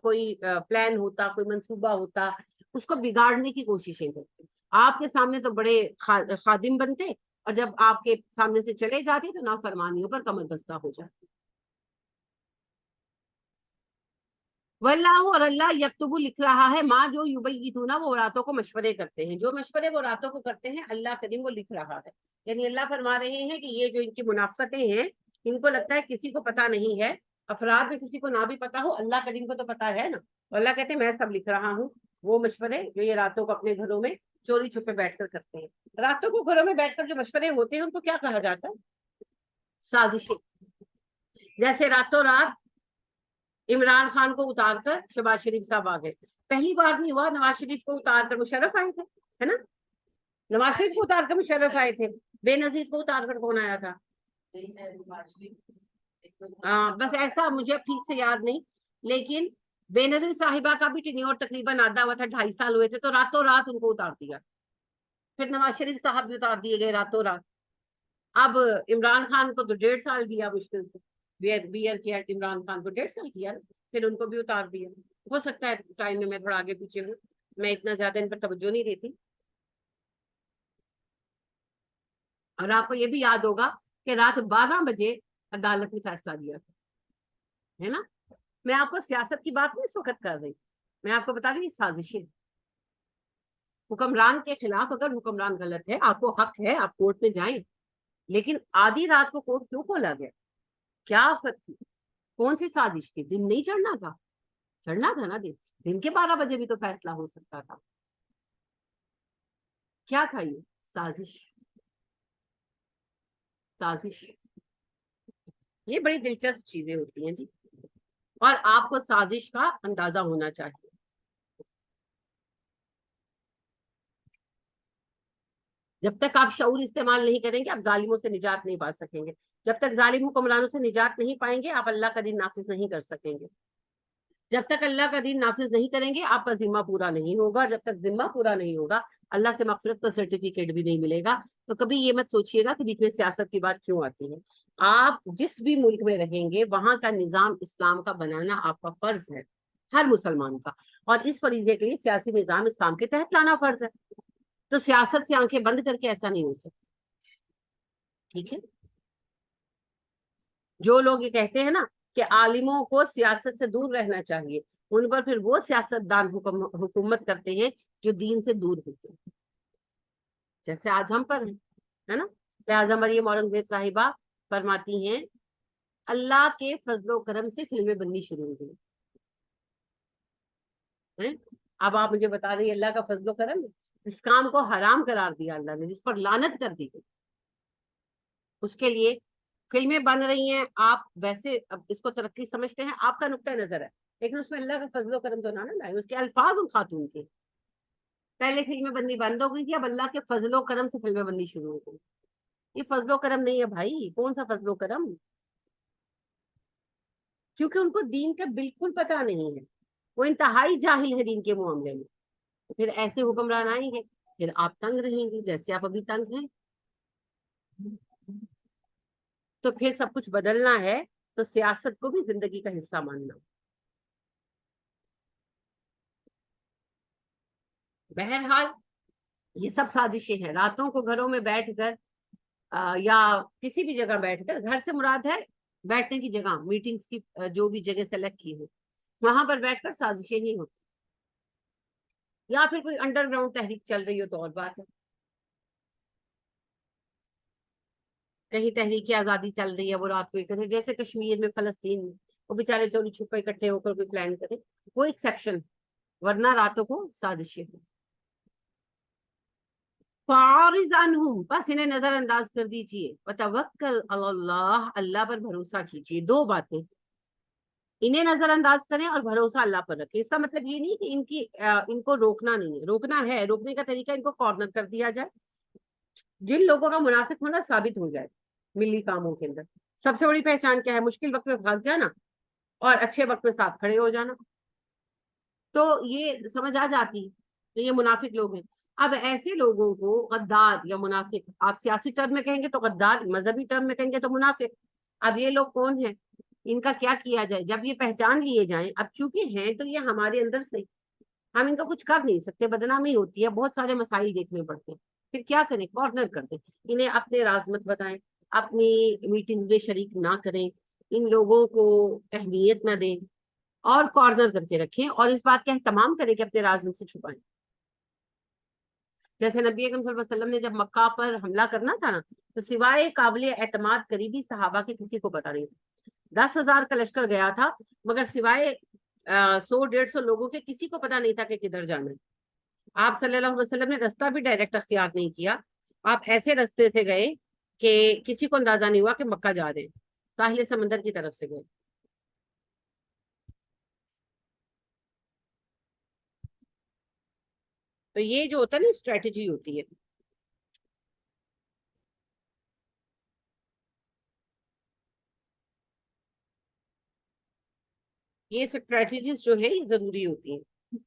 کوئی پلان ہوتا، کوئی منصوبہ ہوتا، اس کو بگاڑنے کی کوششیں کرتے. آپ کے سامنے تو بڑے خادم بنتے، اور جب آپ کے سامنے سے چلے جاتے تو نافرمانیوں پر کمر بستہ ہو جاتے. واللہ، اور اللہ، یکتب، لکھ رہا ہے، ماں جو یبیتون، وہ راتوں کو مشورے کرتے ہیں. جو مشورے وہ راتوں کو کرتے ہیں اللہ کریم وہ لکھ رہا ہے. یعنی اللہ فرما رہے ہیں کہ یہ جو ان کی منافقتیں ہیں، ان کو لگتا ہے کسی کو پتا نہیں ہے. افراد میں کسی کو نہ بھی پتا ہو، اللہ کریم کو تو پتا ہے نا. اللہ کہتے ہیں میں سب لکھ رہا ہوں. وہ مشورے جو یہ راتوں کو اپنے گھروں میں چوری چھپے بیٹھ کر کرتے ہیں. راتوں کو گھروں میں بیٹھ کر جو مشورے ہوتے ہیں ان کو کیا کہا جاتا ہے؟ سازشیں. جیسے راتوں رات عمران خان کو اتار کر شہباز شریف صاحب آ گئے. پہلی بار نہیں ہوا, نواز شریف کو اتار کر مشرف آئے تھے, ہے نا, نواز شریف کو اتار کر مشرف آئے تھے. بے نظیر کو اتار کر کون آیا تھا؟ بس ایسا مجھے ٹھیک سے یاد نہیں, لیکن بے نظیر صاحبہ کا بھی ٹینیور تقریباً آدھا ہوا تھا, 2.5 سال ہوئے تھے, تو راتوں رات ان کو اتار دیا. پھر نواز شریف صاحب بھی اتار دیے گئے راتوں رات. اب عمران خان کو تو 1.5 سال دیا مشکل سے, بیئر کیا عمران خان کو 1.5 سال کیا, پھر ان کو بھی اتار دیا. ہو سکتا ہے ٹائم میں تھوڑا آگے پیچھے ہوں, میں اتنا زیادہ ان پر توجہ نہیں دیتی. اور آپ کو یہ بھی یاد ہوگا کہ رات 12 بجے عدالت نے فیصلہ دیا تھا, ہے نا. میں آپ کو سیاست کی بات نہیں اس وقت کر رہی, میں آپ کو بتا رہی ہوں سازشیں. حکمران کے خلاف اگر حکمران غلط ہے, آپ کو حق ہے آپ کورٹ میں جائیں, لیکن آدھی رات کو کورٹ کیوں کھولا گیا؟ کیا آفت تھی؟ کون سی سازش تھی؟ دن نہیں چڑھنا تھا؟ چڑھنا تھا نا دن. دن کے 12 بجے بھی تو فیصلہ ہو سکتا تھا. کیا تھا یہ؟ سازش. سازش. یہ بڑی دلچسپ چیزیں ہوتی ہیں جی, اور آپ کو سازش کا اندازہ ہونا چاہیے. جب تک آپ شعور استعمال نہیں کریں گے آپ ظالموں سے نجات نہیں پا سکیں گے. جب تک ظالم حکمرانوں سے نجات نہیں پائیں گے آپ اللہ کا دین نافذ نہیں کر سکیں گے. جب تک اللہ کا دین نافذ نہیں کریں گے آپ کا ذمہ پورا نہیں ہوگا, اور جب تک ذمہ پورا نہیں ہوگا اللہ سے مغفرت کا سرٹیفکیٹ بھی نہیں ملے گا. تو کبھی یہ مت سوچیے گا کہ بیچ میں سیاست کی بات کیوں آتی ہے. آپ جس بھی ملک میں رہیں گے وہاں کا نظام اسلام کا بنانا آپ کا فرض ہے, ہر مسلمان کا, اور اس فریضے کے لیے سیاسی نظام اسلام کے تحت لانا فرض ہے. تو سیاست سے آنکھیں بند کر کے ایسا نہیں ہو سکتا. ٹھیک ہے. جو لوگ یہ کہتے ہیں نا کہ عالموں کو سیاست سے دور رہنا چاہیے, ان پر پھر وہ سیاست دان حکومت کرتے ہیں جو دین سے دور ہوتے ہیں, جیسے آج ہم پر ہیں, ہے نا. لہٰذا مریم اورنگزیب صاحبہ فرماتی ہیں اللہ کے فضل و کرم سے فلمیں بننی شروع ہو گئی. اب آپ مجھے بتا رہی ہیں اللہ کا فضل و کرم, جس کام کو حرام قرار دیا اللہ نے, جس پر لعنت کر دی گئی, اس کے لیے فلمیں بن رہی ہیں. آپ ویسے اب اس کو ترقی سمجھتے ہیں, آپ کا نقطہ نظر ہے, لیکن اس میں اللہ کا فضل و کرم تو نہ لائے. اس کے الفاظ ان خاتون کے, پہلے فلمیں بننی بند ہو گئی تھی, اب اللہ کے فضل و کرم سے فلمیں بننی شروع ہو گئی. یہ فضل و کرم نہیں ہے بھائی, کون سا فضل و کرم, کیونکہ ان کو دین کا بالکل پتہ نہیں ہے, وہ انتہائی جاہل ہے دین کے معاملے میں. پھر ایسے حکمران آئیں گے, پھر آپ تنگ رہیں گے جیسے آپ ابھی تنگ ہیں. تو پھر سب کچھ بدلنا ہے تو سیاست کو بھی زندگی کا حصہ ماننا. بہرحال یہ سب سازشیں ہیں. راتوں کو گھروں میں بیٹھ کر یا کسی بھی جگہ بیٹھ کر, گھر سے مراد ہے بیٹھنے کی جگہ, میٹنگز کی جو بھی جگہ سلیکٹ کی ہو وہاں پر بیٹھ کر سازشیں ہی ہوتی, یا پھر کوئی انڈر گراؤنڈ تحریک چل رہی ہو تو اور بات ہے. کہیں تحریک آزادی چل رہی ہے, وہ رات کو جیسے کشمیر میں, فلسطین میں, وہ بےچارے چوری چھپے اکٹھے ہو کر کوئی پلان کرے, کوئی ایکسیپشن, ورنہ راتوں کو سازشیں ہیں. فَأَعْرِضْ عَنْهُمْ, بس انہیں نظر انداز کر دیجیے. وَتَوَكَّلْ عَلَى اللَّهِ, اللہ پر بھروسہ کیجیے. دو باتیں, انہیں نظر انداز کریں اور بھروسہ اللہ پر رکھیں. اس کا مطلب یہ نہیں کہ ان کو روکنا نہیں ہے, روکنا ہے. روکنے کا طریقہ ان کو کارنر کر دیا جائے. جن لوگوں کا منافق ہونا ثابت ہو جائے ملی کاموں کے اندر. سب سے بڑی پہچان کیا ہے؟ مشکل وقت میں بھاگ جانا اور اچھے وقت میں ساتھ کھڑے ہو جانا. تو یہ سمجھ آ جاتی کہ یہ منافق لوگ ہیں. اب ایسے لوگوں کو غدار یا منافق, آپ سیاسی ٹرم میں کہیں گے تو غدار, مذہبی ٹرم میں کہیں گے تو منافق. اب یہ لوگ کون ہیں, ان کا کیا کیا جائے؟ جب یہ پہچان لیے جائیں, اب چونکہ ہیں تو یہ ہمارے اندر سے, ہم ان کا کچھ کر نہیں سکتے, بدنامی ہوتی ہے, بہت سارے مسائل دیکھنے پڑتے ہیں. پھر کیا کریں؟ کارنر کر دیں. انہیں اپنے راز مت بتائیں, اپنی میٹنگز میں شریک نہ کریں, ان لوگوں کو اہمیت نہ دیں, اور کارنر کر کے رکھیں, اور اس بات کا اہتمام کریں کہ اپنے راز ان سے چھپائیں. جیسے نبی اکرم صلی اللہ علیہ وسلم نے جب مکہ پر حملہ کرنا تھا نا, تو سوائے قابل اعتماد قریبی صحابہ کے کسی کو پتا نہیں تھا. 10,000 کا لشکر گیا تھا, مگر سوائے 100-150 لوگوں کے کسی کو پتا نہیں تھا کہ کدھر جانا ہے. آپ صلی اللہ علیہ وسلم نے رستہ بھی ڈائریکٹ اختیار نہیں کیا. آپ ایسے رستے سے گئے کہ کسی کو اندازہ نہیں ہوا کہ مکہ جا رہے ہیں, ساحل سمندر کی طرف سے گئے. تو یہ جو ہوتا ہے نا اسٹریٹجی ہوتی ہے. یہ اسٹریٹجیز جو ہے یہ ضروری ہوتی ہیں.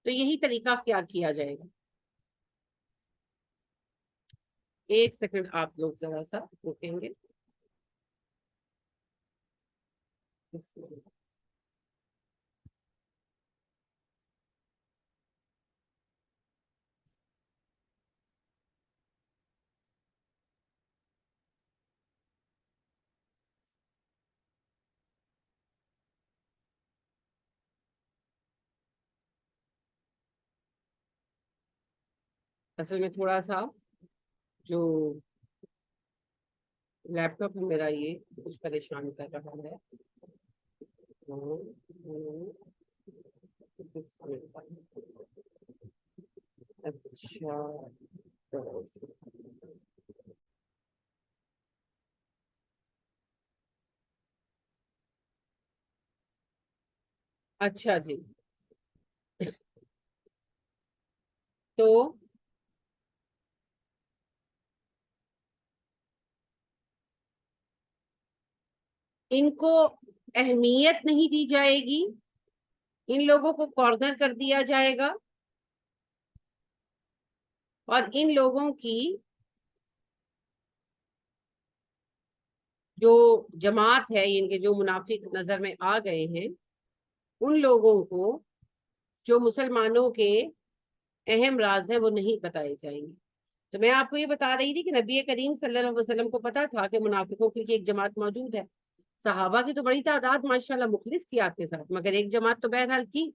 تو یہی طریقہ اختیار کیا جائے گا. ایک سیکنڈ آپ لوگ ذرا سا رکیں گے. اصل میں تھوڑا سا جو لیپ ٹاپ ہے میرا یہ کچھ پریشان کر رہا ہے. اچھا اچھا جی. تو ان کو اہمیت نہیں دی جائے گی, ان لوگوں کو کارنر کر دیا جائے گا, اور ان لوگوں کی جو جماعت ہے, ان کے جو منافق نظر میں آ گئے ہیں, ان لوگوں کو جو مسلمانوں کے اہم راز ہیں وہ نہیں بتائے جائیں گے. تو میں آپ کو یہ بتا رہی تھی کہ نبی کریم صلی اللہ علیہ وسلم کو پتا تھا کہ منافقوں کی ایک جماعت موجود ہے. صحابہ کی تو بڑی تعداد ماشاءاللہ مخلص تھی آپ کے ساتھ, مگر ایک جماعت تو بہرحال تھی.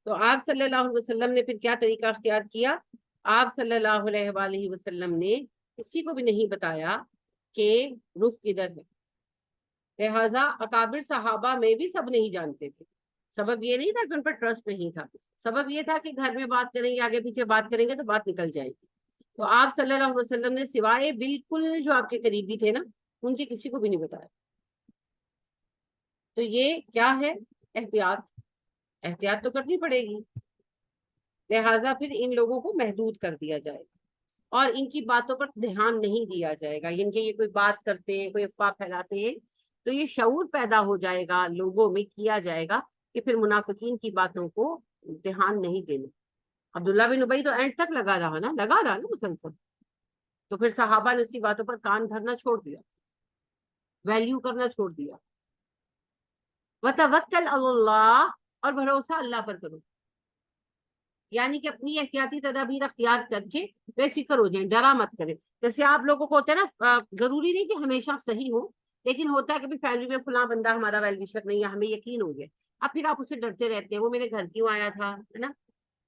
تو آپ صلی اللہ علیہ وسلم نے پھر کیا طریقہ اختیار کیا؟ آپ صلی اللہ علیہ وآلہ وسلم نے کسی کو بھی نہیں بتایا کہ رخ کدھر ہے. لہٰذا اکابر صحابہ میں بھی سب نہیں جانتے تھے. سبب یہ نہیں تھا کہ ان پر ٹرسٹ نہیں تھا, سبب یہ تھا کہ گھر میں بات کریں گے, آگے پیچھے بات کریں گے تو بات نکل جائے گی. تو آپ صلی اللہ علیہ وسلم نے سوائے بالکل جو آپ کے قریبی تھے نا, ان کے کسی کو بھی نہیں بتایا. تو یہ کیا ہے؟ احتیاط. احتیاط تو کرنی پڑے گی. لہٰذا پھر ان لوگوں کو محدود کر دیا جائے گا, اور ان کی باتوں پر دھیان نہیں دیا جائے گا. ان کے یہ کوئی بات کرتے ہیں, کوئی افواہ پھیلاتے ہیں, تو یہ شعور پیدا ہو جائے گا لوگوں میں, کیا جائے گا کہ پھر منافقین کی باتوں کو دھیان نہیں دینا. عبداللہ بن ابی تو اینڈ تک لگا رہا نا مسلسل. تو پھر صحابہ نے اس کی باتوں پر کان دھرنا چھوڑ دیا, ویلیو کرنا چھوڑ دیا. وتوکل علی اللہ, اور بھروسہ اللہ پر کرو. یعنی کہ اپنی احتیاطی تدابیر اختیار کر کے بے فکر ہو جائیں, ڈرا مت کریں. جیسے آپ لوگوں کو ہوتا ہے نا, ضروری نہیں کہ ہمیشہ آپ صحیح ہو, لیکن ہوتا ہے کہ فیملی میں فلاں بندہ ہمارا ویل وشر نہیں ہے, ہمیں یقین ہو گیا, اب پھر آپ اسے ڈرتے رہتے ہیں, وہ میرے گھر کیوں آیا تھا, ہے نا,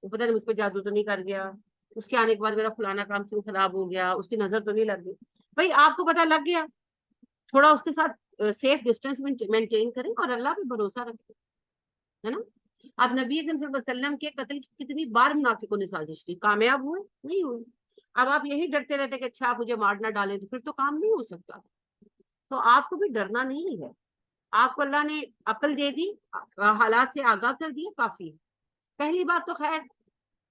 وہ پتہ نہیں مجھ پہ جادو تو نہیں کر گیا, اس کے آنے کے بعد میرا فلانا کام کیوں خراب ہو گیا, اس کی نظر تو نہیں لگ گئی. بھائی آپ کو پتہ لگ گیا, تھوڑا اس کے ساتھ سیف ڈسٹینس مینٹین کریں اور اللہ پہ بھروسہ رکھیں, ہے نا. اب نبی اکرم صلی اللہ علیہ وسلم کے قتل کی کتنی بار منافقوں نے سازش کی, کامیاب ہوئے نہیں ہوئے. اب آپ یہی ڈرتے رہتے کہ اچھا آپ مجھے مار نہ ڈالیں, تو پھر تو کام نہیں ہو سکتا. تو آپ کو بھی ڈرنا نہیں ہے. آپ کو اللہ نے عقل دے دی, حالات سے آگاہ کر دیا, کافی. پہلی بات تو خیر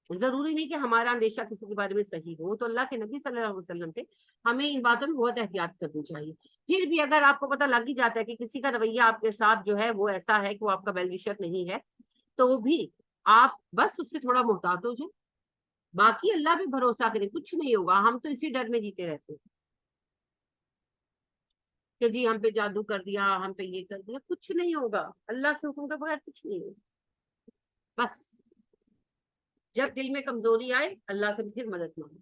ضروری نہیں کہ ہمارا اندیشہ کسی کے بارے میں صحیح ہو, تو اللہ کے نبی صلی اللہ علیہ وسلم تھے, ہمیں ان باتوں میں بہت احتیاط کرنی چاہیے. پھر بھی اگر آپ کو پتہ لگ ہی جاتا ہے کہ کسی کا رویہ آپ کے ساتھ جو ہے وہ ایسا ہے کہ وہ آپ کا ویل وشر نہیں ہے, تو بھی آپ بس اس سے تھوڑا محتاط ہو جائیں. باقی اللہ پہ بھروسہ کریں, کچھ نہیں ہوگا. ہم تو اسی ڈر میں جیتے رہتے ہیں کہ جی ہم پہ جادو کر دیا, ہم پہ یہ کر دیا. کچھ نہیں ہوگا, اللہ کے حکم کے بغیر کچھ نہیں ہوگا. بس جب دل میں کمزوری آئے, اللہ سے پھر مدد مانگو,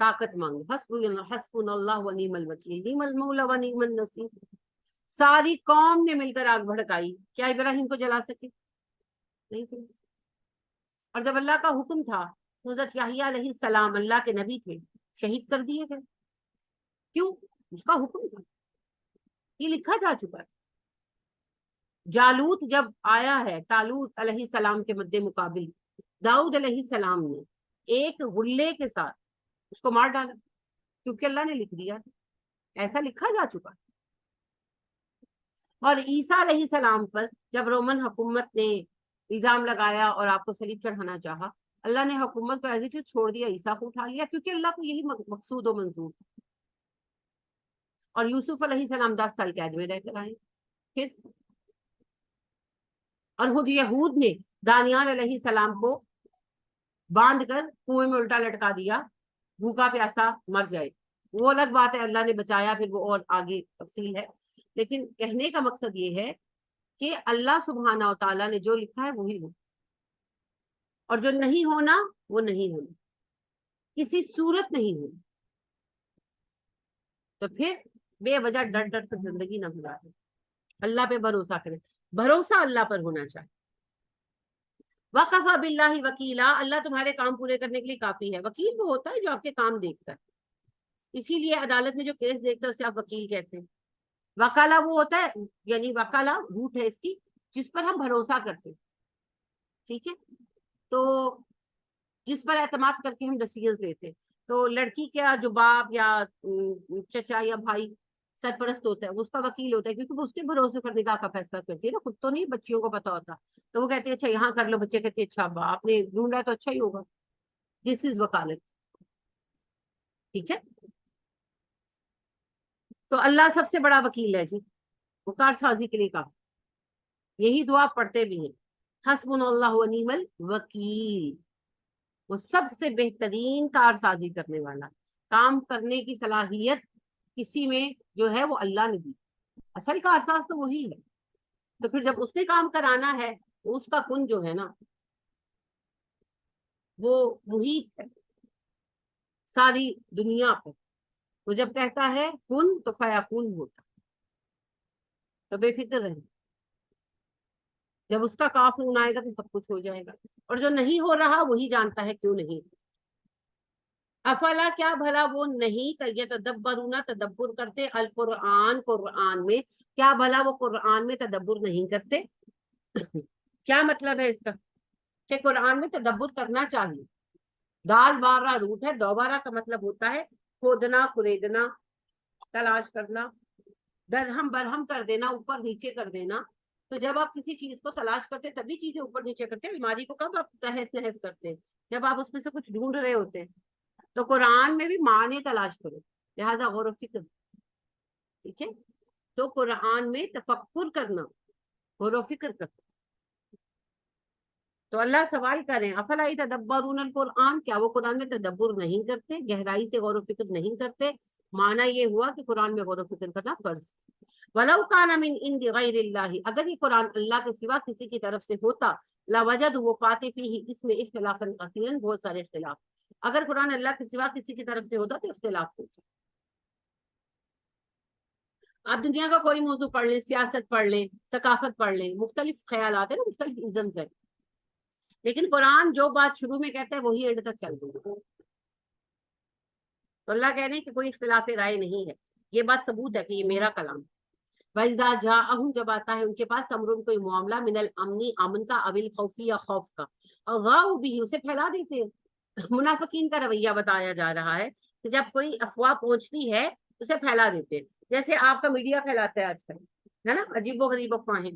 طاقت مانگو. حسبنا اللہ و نعم الوکیل, نعم المولا و نعم النصیر. ساری قوم نے مل کر آگ بھڑکائی, کیا ابراہیم کو جلا سکے؟ نہیں جلا سکے. اور جب اللہ کا حکم تھا, حضرت یحییٰ علیہ السلام اللہ کے نبی تھے, شہید کر دیے گئے. کیوں؟ اس کا حکم تھا, یہ لکھا جا چکا ہے. جالوت جب آیا ہے طالوت علیہ السلام کے مد مقابل، داؤد علیہ السلام نے ایک غلے کے ساتھ اس کو مار ڈالا، کیونکہ اللہ نے لکھ دیا، ایسا لکھا جا چکا۔ اور عیسیٰ علیہ السلام پر جب رومن حکومت نے الزام لگایا اور آپ کو صلیب چڑھانا چاہا، اللہ نے حکومت کو ایز اٹ از چھوڑ دیا، عیسیٰ کو اٹھا لیا، کیونکہ اللہ کو یہی مقصود و منظور تھا۔ اور یوسف علیہ السلام 10 سال قید میں رہ کر آئے پھر، اور خود یہود نے دانیال علیہ السلام کو باندھ کر کنویں میں الٹا لٹکا دیا، بھوکا پیاسا مر جائے۔ وہ الگ بات ہے، اللہ نے بچایا، پھر وہ اور آگے تفصیل ہے، لیکن کہنے کا مقصد یہ ہے کہ اللہ سبحانہ و تعالیٰ نے جو لکھا ہے وہی ہو، اور جو نہیں ہونا وہ نہیں ہونا، کسی صورت نہیں ہونا۔ تو پھر بے وجہ ڈر ڈر کر زندگی نہ گزارے، اللہ پہ بھروسہ کرے، بھروسہ اللہ پر ہونا چاہیے۔ وَكَفَى بِاللَّهِ وَكِيلًا، اللہ تمہارے کام پورے کرنے کے لیے کافی ہے۔ وکیل وہ ہوتا ہے جو آپ کے کام دیکھتا ہے، اسی لیے عدالت میں جو کیس دیکھتا ہے اسے آپ وکیل کہتے ہیں۔ وکالا وہ ہوتا ہے، یعنی وکالا روٹ ہے اس کی، جس پر ہم بھروسہ کرتے ہیں، ٹھیک ہے، تو جس پر اعتماد کر کے ہم ڈیسیژنز لیتے ہیں۔ تو لڑکی کا جو باپ یا چچا یا بھائی سرپرست ہوتا ہے، وہ اس کا وکیل ہوتا ہے، کیونکہ وہ اس کے بھروسے پر نکاح کا فیصلہ کرتی ہے نا، خود تو نہیں بچیوں کو پتا ہوتا، تو وہ کہتے ہیں اچھا یہاں کر لو، بچے کہتے ہیں اچھا آپ نے ڈھونڈا تو اچھا ہی ہوگا، دس از وکالت، ٹھیک ہے۔ تو اللہ سب سے بڑا وکیل ہے جی، وہ کار سازی کے لیے کہا، یہی دعا پڑھتے بھی ہیں، حسبنا اللہ و نعم الوکیل، وہ سب سے بہترین کار سازی کرنے والا، کام کرنے کی صلاحیت کسی میں جو ہے وہ اللہ نے دی، اصل کارساز تو وہی ہے۔ تو پھر جب اس نے کام کرانا ہے، اس کا کن جو ہے نا وہ محیط ہے ساری دنیا پہ، وہ جب کہتا ہے کن تو فیکون ہوتا، تو بے فکر رہے، جب اس کا کاف نون آئے گا تو سب کچھ ہو جائے گا، اور جو نہیں ہو رہا وہی جانتا ہے کیوں نہیں۔ افلا کیا بھلا وہ نہیں یتدبرون تدبر کرتے القرآن، قرآن میں، کیا بھلا وہ قرآن میں تدبر نہیں کرتے؟ کیا مطلب ہے اس کا؟ کہ قرآن میں تدبر کرنا چاہیے۔ دال بارہ روٹ ہے، دوبارہ کا مطلب ہوتا ہے کھودنا، کریدنا، تلاش کرنا، درہم برہم کر دینا، اوپر نیچے کر دینا۔ تو جب آپ کسی چیز کو تلاش کرتے تبھی چیزیں اوپر نیچے کرتے ہیں، الماری کو کب آپ تہس نہس کرتے ہیں؟ جب آپ اس میں سے کچھ ڈھونڈ رہے ہوتے ہیں۔ تو قرآن میں بھی معنی تلاش کرو، لہذا غور و فکر، ٹھیک ہے۔ تو قرآن میں تفکر کرنا، غور و فکر کرنا۔ تو اللہ سوال کریں افلا یتدبرون القرآن، کیا وہ قرآن میں تدبر نہیں کرتے، گہرائی سے غور و فکر نہیں کرتے؟ معنی یہ ہوا کہ قرآن میں غور و فکر کرنا فرض۔ وَلَوْ كَانَ مِنْ عِنْدِ غَيْرِ اللَّهِ، اگر یہ قرآن اللہ کے سوا کسی کی طرف سے ہوتا، لَوَجَدُوا، وہ پاتے فِيهِ اس میں اختلافاً کثیراً، بہت سارے اختلاف۔ اگر قرآن اللہ کے سوا کسی کی طرف سے ہوتا تو اختلاف ہوتا۔ آپ دنیا کا کوئی موضوع پڑھ لیں، سیاست پڑھ لیں، ثقافت پڑھ لیں، مختلف خیالات ہیں نا، مختلف ازمز ہیں، لیکن قرآن جو بات شروع میں کہتا ہے وہی اینڈ تک چل گئی۔ تو اللہ کہہ رہے ہیں کہ کوئی اختلاف رائے نہیں ہے، یہ بات ثبوت ہے کہ یہ میرا کلام ہے۔ وَإِذَا جَاءَهُمْ، جب آتا ہے ان کے پاس، امرن کوئی معاملہ، من الامن، امن کا، اوil خوفی یا خوف کا، اغاؤ بھی، اسے پھیلا دیتے ہیں۔ منافقین کا رویہ بتایا جا رہا ہے کہ جب کوئی افواہ پہنچتی ہے اسے پھیلا دیتے ہیں، جیسے آپ کا میڈیا پھیلاتا ہے آج کل، ہے نا، عجیب و غریب افواہیں۔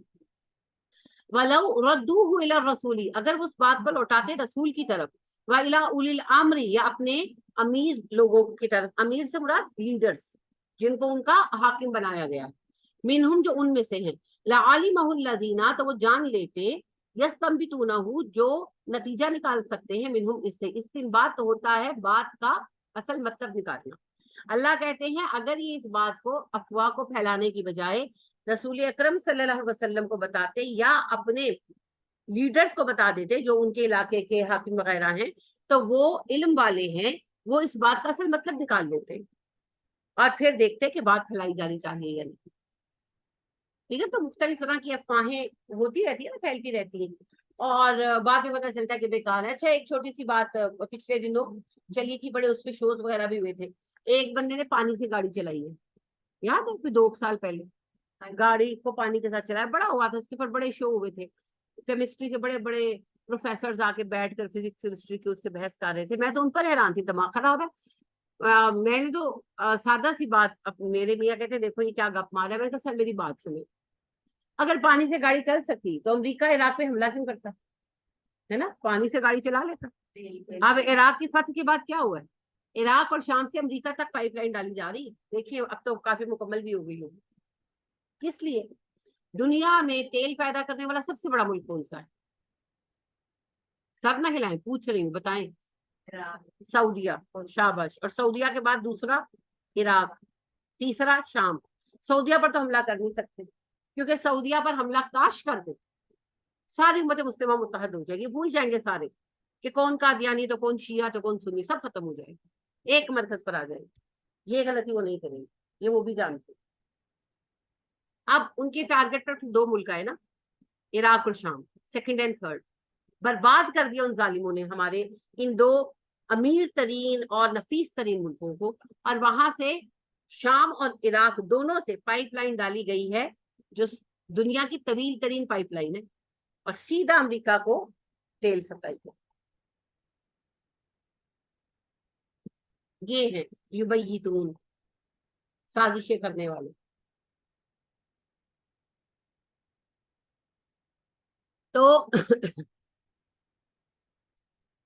وَلَوْ رَدُّوهُ إِلَى الرَّسُولِ، اگر وہ اس بات کو لوٹاتے رسول کی طرف، وَإِلَى أُولِي الْأَمْرِ، یا اپنے امیر لوگوں کی طرف، امیر سے مراد لیڈرز جن کو ان کا حاکم بنایا گیا، منہم جو ان میں سے ہیں، لَعَلِمَهُ الَّذِينَ، تو وہ جان لیتے، يَسْتَنبِطُونَهُ جو نتیجہ نکال سکتے ہیں، منہم اس سے، استنباط ہوتا ہے بات کا اصل مطلب نکالنا۔ اللہ کہتے ہیں اگر یہ اس بات کو، افواہ کو پھیلانے کی بجائے رسول اکرم صلی اللہ علیہ وسلم کو بتاتے یا اپنے لیڈرز کو بتا دیتے جو ان کے علاقے کے حاکم وغیرہ ہیں، تو وہ علم والے ہیں، وہ اس بات کا اصل مطلب نکال لیتے اور پھر دیکھتے کہ بات پھیلائی جانی چاہیے یا نہیں، ٹھیک ہے۔ تو مختلف طرح کی افواہیں ہوتی رہتی ہے نا، پھیلتی رہتی ہیں، اور بعد میں پتہ چلتا ہے کہ بیکار ہے۔ اچھا ایک چھوٹی سی بات پچھلے دنوں چلی تھی، بڑے اس پہ شوز وغیرہ بھی ہوئے تھے، ایک بندے نے پانی سے گاڑی چلائی ہے، یاد ہے کوئی 2 سال پہلے، گاڑی کو پانی کے ساتھ چلایا، بڑا ہوا تھا، اس کے اوپر بڑے شو ہوئے تھے، کیمسٹری کے بڑے بڑے پروفیسر آ کے بیٹھ کر فزکس کیمسٹری کی اس سے بحث کر رہے تھے، میں تو ان پر حیران تھی، دماغ خراب ہے۔ میں نے تو سادہ سی بات، میرے میاں کہتے دیکھو یہ کیا گپ مارا ہے، میں نے کہا سر میری بات سنیں، اگر پانی سے گاڑی چل سکتی تو امریکہ عراق پہ حملہ کیوں کرتا ہے نا، پانی سے گاڑی چلا لیتا۔ اب عراق کی فتح کے بعد کیا ہوا ہے، عراق اور شام سے امریکہ تک پائپ لائن ڈالی جا رہی ہے، دیکھیے اب تو کافی مکمل بھی ہو گئی ہوگی۔ کس لیے؟ دنیا میں تیل پیدا کرنے والا سب سے بڑا ملک کون سا ہے؟ سب نہ ہلائیں، پوچھ رہی ہوں، بتائیں۔ سعودیہ، شاباش، اور سعودیہ کے بعد دوسرا عراق، تیسرا شام۔ سعودیہ پر تو حملہ کر نہیں سکتے، کیونکہ سعودیہ پر حملہ کاش کر دے ساری امت مسلمہ متحد ہو جائے گی، بھول جائیں گے سارے کہ کون قادیانی تو کون شیعہ تو کون سنی، سب ختم ہو جائے گا، ایک مرکز پر آ جائے گی۔ یہ غلطی وہ نہیں کریں گے، یہ وہ بھی جانتے۔ اب ان کے ٹارگٹ پر دو ملک آئے نا، عراق اور شام، سیکنڈ اینڈ تھرڈ، برباد کر دیا ان ظالموں نے ہمارے ان دو امیر ترین اور نفیس ترین ملکوں کو، اور وہاں سے شام اور عراق دونوں سے پائپ لائن ڈالی گئی ہے جو دنیا کی طویل ترین پائپ لائن ہے، اور سیدھا امریکہ کو تیل سپلائی کو۔ یہ ہیں یبیتون، سازشیں کرنے والے۔ تو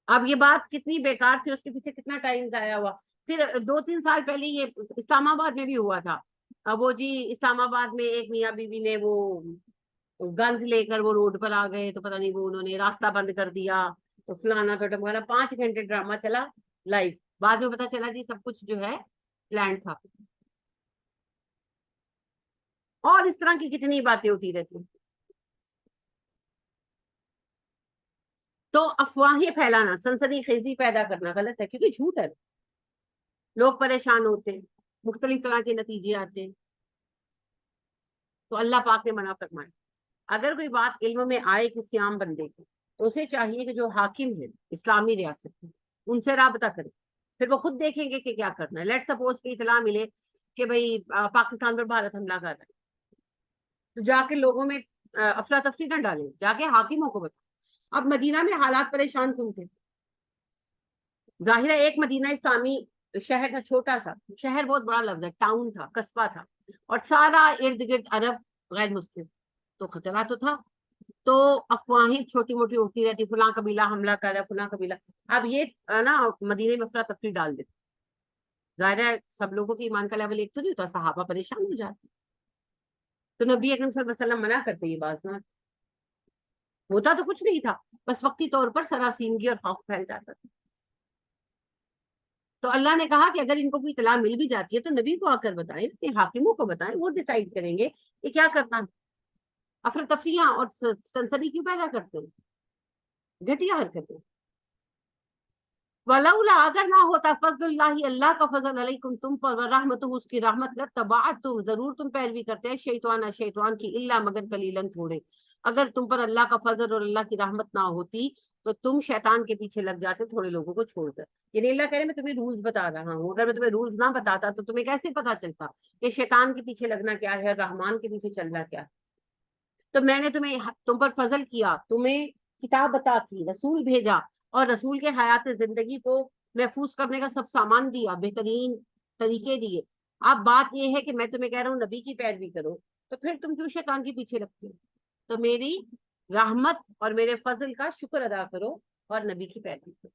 اب یہ بات کتنی بیکار تھی، اس کے پیچھے کتنا ٹائم ضائع ہوا۔ پھر 2-3 سال پہلے یہ اسلام آباد میں بھی ہوا تھا، وہ جی اسلام آباد میں ایک میاں بیوی نے وہ گنز لے کر وہ روڈ پر آ گئے، تو پتہ نہیں وہ انہوں نے راستہ بند کر دیا، تو فلانا تو ٹمکانا، 5 گھنٹے ڈرامہ چلا لائف، بعد میں پتا چلا جی سب کچھ جو ہے پلانٹ تھا۔ اور اس طرح کی کتنی باتیں ہوتی رہتی ہیں۔ تو افواہیں پھیلانا، سنسنی خیزی پیدا کرنا غلط ہے، کیونکہ جھوٹ ہے، لوگ پریشان ہوتے ہیں، مختلف طرح کے نتیجے آتے ہیں۔ تو اللہ پاک نے منع فرمایا، اگر کوئی بات علم میں آئے کسی عام بندے کو، تو اسے چاہیے کہ جو حاکم ہے اسلامی ریاست میں ان سے رابطہ کرے، پھر وہ خود دیکھیں گے کہ کیا کرنا ہے۔ لیٹ سپوز کی اطلاع ملے کہ بھئی پاکستان پر بھارت حملہ کر رہا ہے، تو جا کے لوگوں میں افراتفری نہ ڈالیں، جا کے حاکموں کو بتائیں۔ اب مدینہ میں حالات پریشان کن تھے، ظاہر ہے ایک مدینہ اسلامی شہر تھا، چھوٹا سا شہر، بہت بڑا لفظ ہے، ٹاؤن تھا، قصبہ تھا، اور سارا ارد گرد عرب غیر مسلم، تو خطرہ تو تھا۔ تو افواہیں چھوٹی موٹی اڑتی رہتی، فلاں قبیلہ حملہ کر رہا ہے، فلاں قبیلہ، اب یہ نا مدینے میں افراتفری ڈال دیتے، ظاہر ہے سب لوگوں کی ایمان کا لیول ایک تو نہیں ہوتا، صحابہ پریشان ہو جاتے، تو نبی اکرم صلی اللہ علیہ وسلم منع کرتے یہ بات نہ، ہوتا تو کچھ نہیں تھا، بس وقتی طور پر سراسیمگی اور خوف پھیل جاتا تھا۔ تو اللہ نے کہا کہ اگر ان کو کوئی اطلاع مل بھی جاتی ہے تو نبی کو آ کر بتائیں، اپنے حاکموں کو بتائیں، وہ ڈیسائیڈ کریں گے کہ کیا کرنا ہے۔ افراتفریاں اور سنسنی کیوں پیدا کرتے ہیں، گھٹیا حرکتیں۔ ولولا، اگر نہ ہوتا فضل اللہ، اللہ کا فضل علیکم تم پر، ورحمتہ، اس کی رحمت، لتبعتم، ضرور تم پیروی کرتے ہیں، شیطان کی، الا مگر قلیلاً تھوڑے۔ اگر تم پر اللہ کا فضل اور اللہ کی رحمت نہ ہوتی تو تم شیطان کے پیچھے لگ جاتے تھوڑے لوگوں کو چھوڑ کر۔ یعنی اللہ کہہ رہے میں تمہیں رولز بتا رہا ہوں، اگر میں تمہیں رولز نہ بتاتا تو تمہیں کیسے پتا چلتا کہ شیطان کے پیچھے لگنا کیا ہے، رحمان کے پیچھے چلنا کیا ہے۔ تو میں نے تم پر فضل کیا، تمہیں کتاب عطا کی، رسول بھیجا، اور رسول کے حیات زندگی کو محفوظ کرنے کا سب سامان دیا، بہترین طریقے دیے۔ اب بات یہ ہے کہ میں تمہیں کہہ رہا ہوں نبی کی پیروی کرو، تو پھر تم کیوں شیطان کے پیچھے لگتے ہو؟ تو میری رحمت اور میرے فضل کا شکر ادا کرو اور نبی کی پیروی کرو۔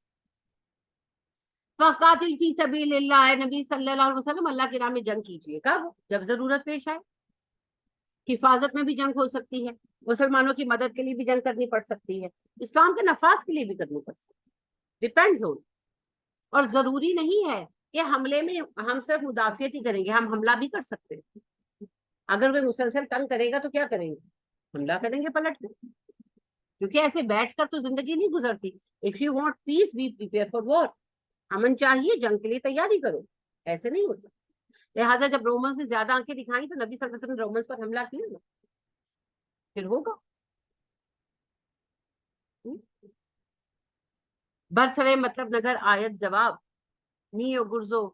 فقاتل فی سبیل اللہ، نبی صلی اللہ علیہ وسلم اللہ کی راہ میں جنگ کیجیے، کب؟ جب ضرورت پیش آئے۔ حفاظت میں بھی جنگ ہو سکتی ہے، مسلمانوں کی مدد کے لیے بھی جنگ کرنی پڑ سکتی ہے، اسلام کے نفاذ کے لیے بھی کرنی پڑ سکتی ہے، ڈیپینڈز آن۔ اور ضروری نہیں ہے کہ حملے میں ہم صرف مدافعت ہی کریں گے، ہم حملہ بھی کر سکتے ہیں۔ اگر کوئی مسلسل تنگ کرے گا تو کیا کریں گے؟ حملہ کریں گے پلٹ کے، کیونکہ ایسے بیٹھ کر تو زندگی نہیں گزرتی۔ If you want peace, be prepare for war, امن چاہیے، جنگ کے لیے تیاری کرو، ایسے نہیں ہوتا۔ لہٰذا جب رومنس نے زیادہ آنکھیں دکھائیں تو نبی صلی اللہ علیہ وسلم نے رومنس پر حملہ کیا نا، پھر ہوگا۔ برسرے مطلب نگر آیت جواب، میو گرزو،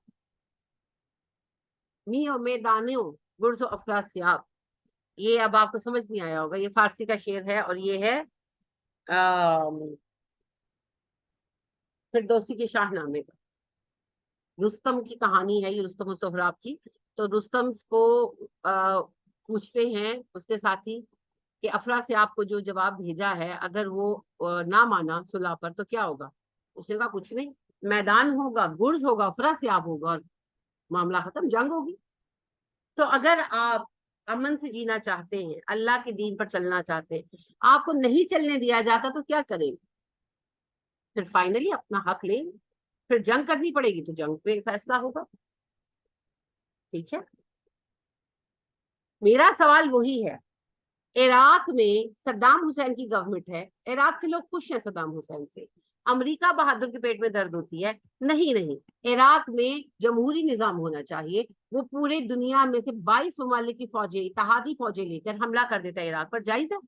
میو میدانیوں، گرزو افراسیاب۔ یہ اب آپ کو سمجھ نہیں آیا ہوگا، یہ فارسی کا شعر ہے اور یہ ہے فردوسی کے شاہ نامے کا، رستم کی کہانی ہے یہ، رستم و سہراب کی۔ تو رستم کو پوچھتے ہیں اس کے ساتھی کہ افراسیاب کو جو جواب بھیجا ہے اگر وہ نہ مانا صلح پر تو کیا ہوگا؟ اس نے کہا کچھ نہیں، میدان ہوگا، گرز ہوگا، افراسیاب ہوگا اور معاملہ ختم، جنگ ہوگی۔ تو اگر آپ امن سے جینا چاہتے ہیں، اللہ کے دین پر چلنا چاہتے ہیں، آپ کو نہیں چلنے دیا جاتا تو کیا کریں؟ پھر فائنلی اپنا حق لیں، پھر جنگ کرنی پڑے گی تو جنگ پہ فیصلہ ہوگا۔ ٹھیک ہے، میرا سوال وہی ہے، عراق میں صدام حسین کی گورنمنٹ ہے، عراق کے لوگ خوش ہیں صدام حسین سے، امریکہ بہادر کے پیٹ میں درد ہوتی ہے؟ نہیں نہیں، عراق میں جمہوری نظام ہونا چاہیے، وہ پورے دنیا میں سے 22 ممالک کی فوجیں، اتحادی فوجیں لے کر حملہ کر دیتا ہے عراق پر، جائز ہے؟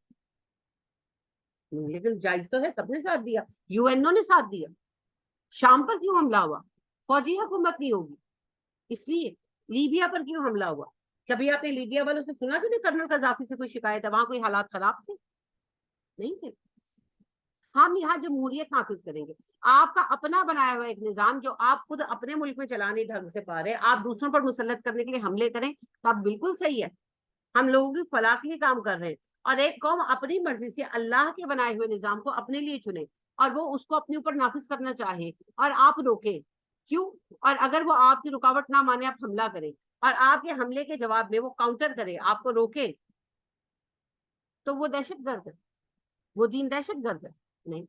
لیکن جائز تو ہے، سب نے ساتھ دیا، یو این او نے ساتھ دیا۔ شام پر کیوں حملہ ہوا؟ فوجی حکومت نہیں ہوگی اس لیے۔ لیبیا پر کیوں حملہ ہوا؟ کبھی آپ نے لیبیا والوں سے سنا کہ نہیں کرنل قذافی سے کوئی شکایت ہے؟ وہاں کوئی حالات خراب تھے؟ نہیں تھے۔ ہم یہاں جمہوریت نافذ کریں گے، آپ کا اپنا بنایا ہوا ایک نظام جو آپ خود اپنے ملک میں چلانے ڈھنگ سے پا رہے، آپ دوسروں پر مسلط کرنے کے لیے حملے کریں تو آپ بالکل صحیح ہے، ہم لوگوں کی فلاح کے لیے کام کر رہے ہیں۔ اور ایک قوم اپنی مرضی سے اللہ کے بنائے ہوئے نظام کو اپنے لیے چنے اور وہ اس کو اپنے اوپر نافذ کرنا چاہے اور آپ روکیں، کیوں؟ اور اگر وہ آپ کی رکاوٹ نہ مانے، آپ حملہ کریں اور آپ کے حملے کے جواب میں وہ کاؤنٹر کرے، آپ کو روکے، تو وہ دہشت گرد ہے، وہ دین دہشت گرد ہے؟ نہیں،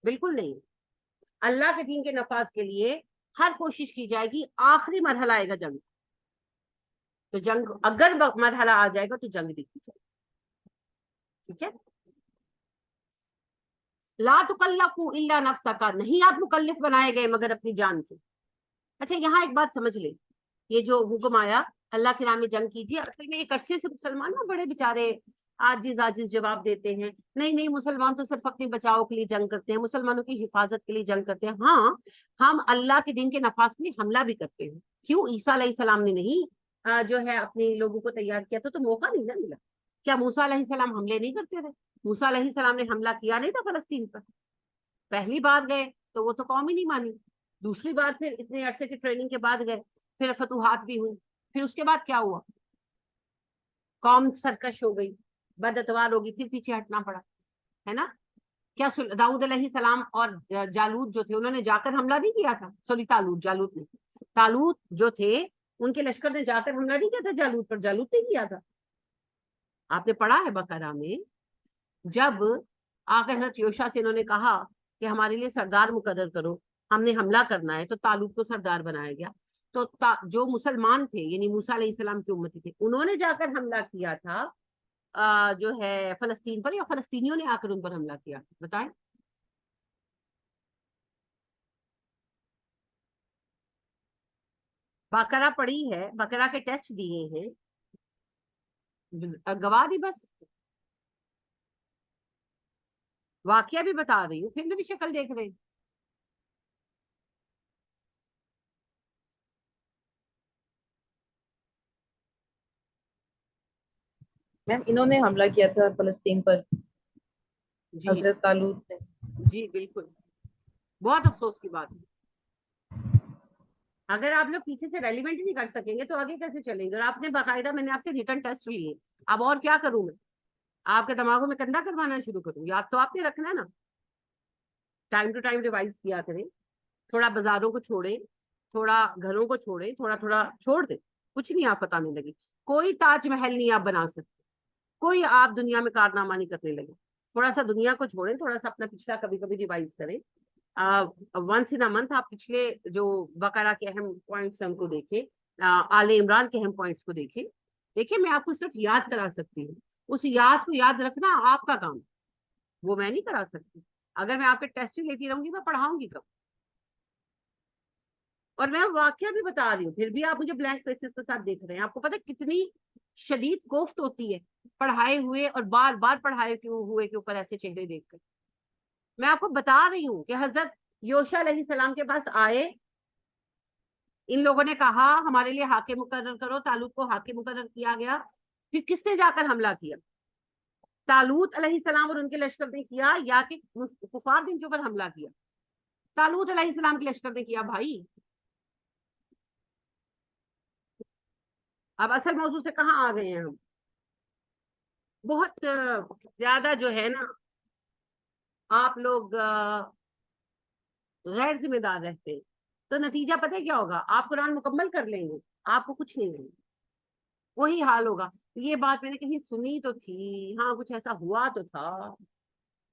بالکل نہیں۔ اللہ کے دین کے نفاذ کے لیے ہر کوشش کی جائے گی، آخری مرحلہ آئے گا جنگ، تو جنگ اگر مرحلہ آ جائے گا تو جنگ بھی کی جائے گی۔ ٹھیک ہے، لا تکلف الا نفسک، نہیں آپ مکلف بنائے گئے مگر اپنی جان کے۔ اچھا یہاں ایک بات سمجھ لیں، یہ جو حکم آیا اللہ کے نام میں جنگ کیجیے، اصل میں ایک عرصے سے مسلمان نا بڑے بےچارے عاجز عاجز جواب دیتے ہیں، نہیں نہیں مسلمان تو صرف اپنے بچاؤ کے لیے جنگ کرتے ہیں، مسلمانوں کی حفاظت کے لیے جنگ کرتے ہیں۔ ہاں، ہم اللہ کے دین کے نفاذ کے لیے حملہ بھی کرتے ہیں، کیوں؟ عیسیٰ علیہ السلام نے نہیں جو ہے اپنے لوگوں کو تیار کیا تو موقع نہیں نہ ملا؟ کیا موسیٰ علیہ السلام حملے نہیں کرتے رہے؟ موسیٰ علیہ السلام نے حملہ کیا نہیں تھا فلسطین پر؟ پہلی بار گئے تو وہ تو قوم ہی نہیں مانی، دوسری بار پھر اتنے عرصے کی ٹریننگ کے بعد گئے، پھر فتوحات بھی ہوئی، پھر اس کے بعد کیا ہوا؟ قوم سرکش ہو گئی، بد اتوار ہوگی، پھر پیچھے ہٹنا پڑا، ہے نا؟ کیا داؤد علیہ السلام اور جالوت جو تھے انہوں نے جا کر حملہ نہیں کیا تھا؟ سوری جالوت نے، تالوت جو تھے ان کے لشکر نے جا کر حملہ نہیں کیا تھا جالوت پر؟ جالوت نے کیا تھا۔ آپ نے پڑھا ہے بقرہ میں، جب آ کر حضرت یوشا سے انہوں نے کہا کہ ہمارے لیے سردار مقرر کرو، ہم نے حملہ کرنا ہے، تو طالوت کو سردار بنایا گیا۔ تو جو مسلمان تھے یعنی موسیٰ علیہ السلام کی امتی تھے، انہوں نے جا کر حملہ کیا تھا جو ہے فلسطین پر، یا فلسطینیوں نے آ کر ان پر حملہ کیا؟ بتائیں۔ بقرہ پڑھی ہے، بقرہ کے ٹیسٹ دیے ہیں، گواہ دی بس، واقعہ بھی بتا رہی ہوں، پھر بھی شکل دیکھ رہے ہیں۔ میم انہوں نے حملہ کیا تھا فلسطین پر، جی حضرت طالوت نے۔ جی بالکل، بہت افسوس کی بات ہے، اگر آپ لوگ پیچھے سے ریلیونٹ نہیں کر سکیں گے تو آگے کیسے چلیں گے؟ اور آپ نے باقاعدہ، میں نے آپ سے ریٹن ٹیسٹ لیے، اب اور کیا کروں میں؟ آپ کے دماغوں میں کندا کروانا شروع کروں؟ یاد تو آپ نے رکھنا ہے نا، ٹائم ٹو ٹائم ریوائز کیا کریں، تھوڑا بازاروں کو چھوڑیں، تھوڑا گھروں کو چھوڑیں، تھوڑا تھوڑا چھوڑ دیں، کچھ نہیں آپ بتانے لگے، کوئی تاج محل نہیں آپ بنا سکتے، کوئی آپ دنیا میں کارنامہ نہیں کرنے لگے، تھوڑا سا دنیا کو چھوڑیں، تھوڑا سا اپنا پچھلا کبھی کبھی ریوائز کریں، ونس ان منتھ آپ پچھلے جو بقرہ کے اہم پوائنٹس ہیں ان کو دیکھیں، آل عمران کے اہم پوائنٹس کو دیکھیں، دیکھیں میں آپ کو صرف یاد کرا سکتی ہوں، اس یاد کو یاد رکھنا آپ کا کام، وہ میں نہیں کرا سکتی، اگر میں آپ کے ٹیسٹ لیتی رہوں گی میں پڑھاؤں گی کب؟ اور میں واقعہ بھی بتا رہی ہوں پھر بھی آپ مجھے بلینک فیسز کے ساتھ دیکھ رہے ہیں، آپ کو پتہ کتنی شدید کوفت ہوتی ہے پڑھائے ہوئے اور بار بار پڑھائے ہوئے کے اوپر ایسے چہرے دیکھ کر؟ میں آپ کو بتا رہی ہوں کہ حضرت یوشا علیہ السلام کے پاس آئے، ان لوگوں نے کہا ہمارے لیے حاکم مقرر کرو، طالوت کو حاکم مقرر کیا گیا، پھر کس نے جا کر حملہ کیا؟ طالوت علیہ السلام اور ان کے لشکر نے کیا یا کہ کفار نے ان کے اوپر حملہ کیا؟ طالوت علیہ السلام کے لشکر نے کیا بھائی. اب اصل موضوع سے کہاں آ گئے ہیں ہم؟ بہت زیادہ جو ہے نا آپ لوگ غیر ذمہ دار رہتے ہیں تو نتیجہ پتہ ہے کیا ہوگا؟ آپ قرآن مکمل کر لیں گے، آپ کو کچھ نہیں لیں گے، وہی حال ہوگا. یہ بات میں نے کہیں سنی تو تھی، ہاں کچھ ایسا ہوا تو تھا،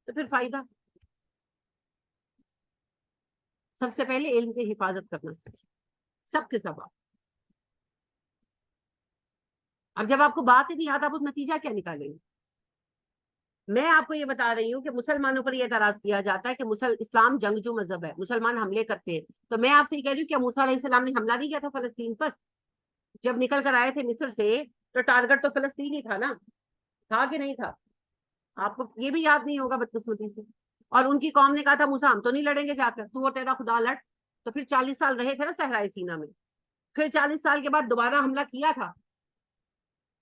تو پھر فائدہ. سب سے پہلے علم کی حفاظت کرنا سیکھیں، سب کے سب. اب جب آپ کو بات ہی نہیں آتا آپ اس نتیجہ کیا نکالیں گے؟ میں آپ کو یہ بتا رہی ہوں کہ مسلمانوں پر یہ اعتراض کیا جاتا ہے کہ اسلام جنگجو مذہب ہے، مسلمان حملے کرتے ہیں. تو میں آپ سے یہ کہہ رہی ہوں کہ موسیٰ علیہ السلام نے حملہ نہیں کیا تھا فلسطین پر؟ جب نکل کر آئے تھے مصر سے تو ٹارگٹ تو فلسطین ہی تھا نا، تھا کہ نہیں تھا؟ آپ کو یہ بھی یاد نہیں ہوگا بدقسمتی سے. اور ان کی قوم نے کہا تھا موسیٰ ہم تو نہیں لڑیں گے، جا کر تو اور تیرا خدا لڑ. تو پھر 40 سال رہے تھے نا صحرائے سینا میں. پھر 40 سال کے بعد دوبارہ حملہ کیا تھا،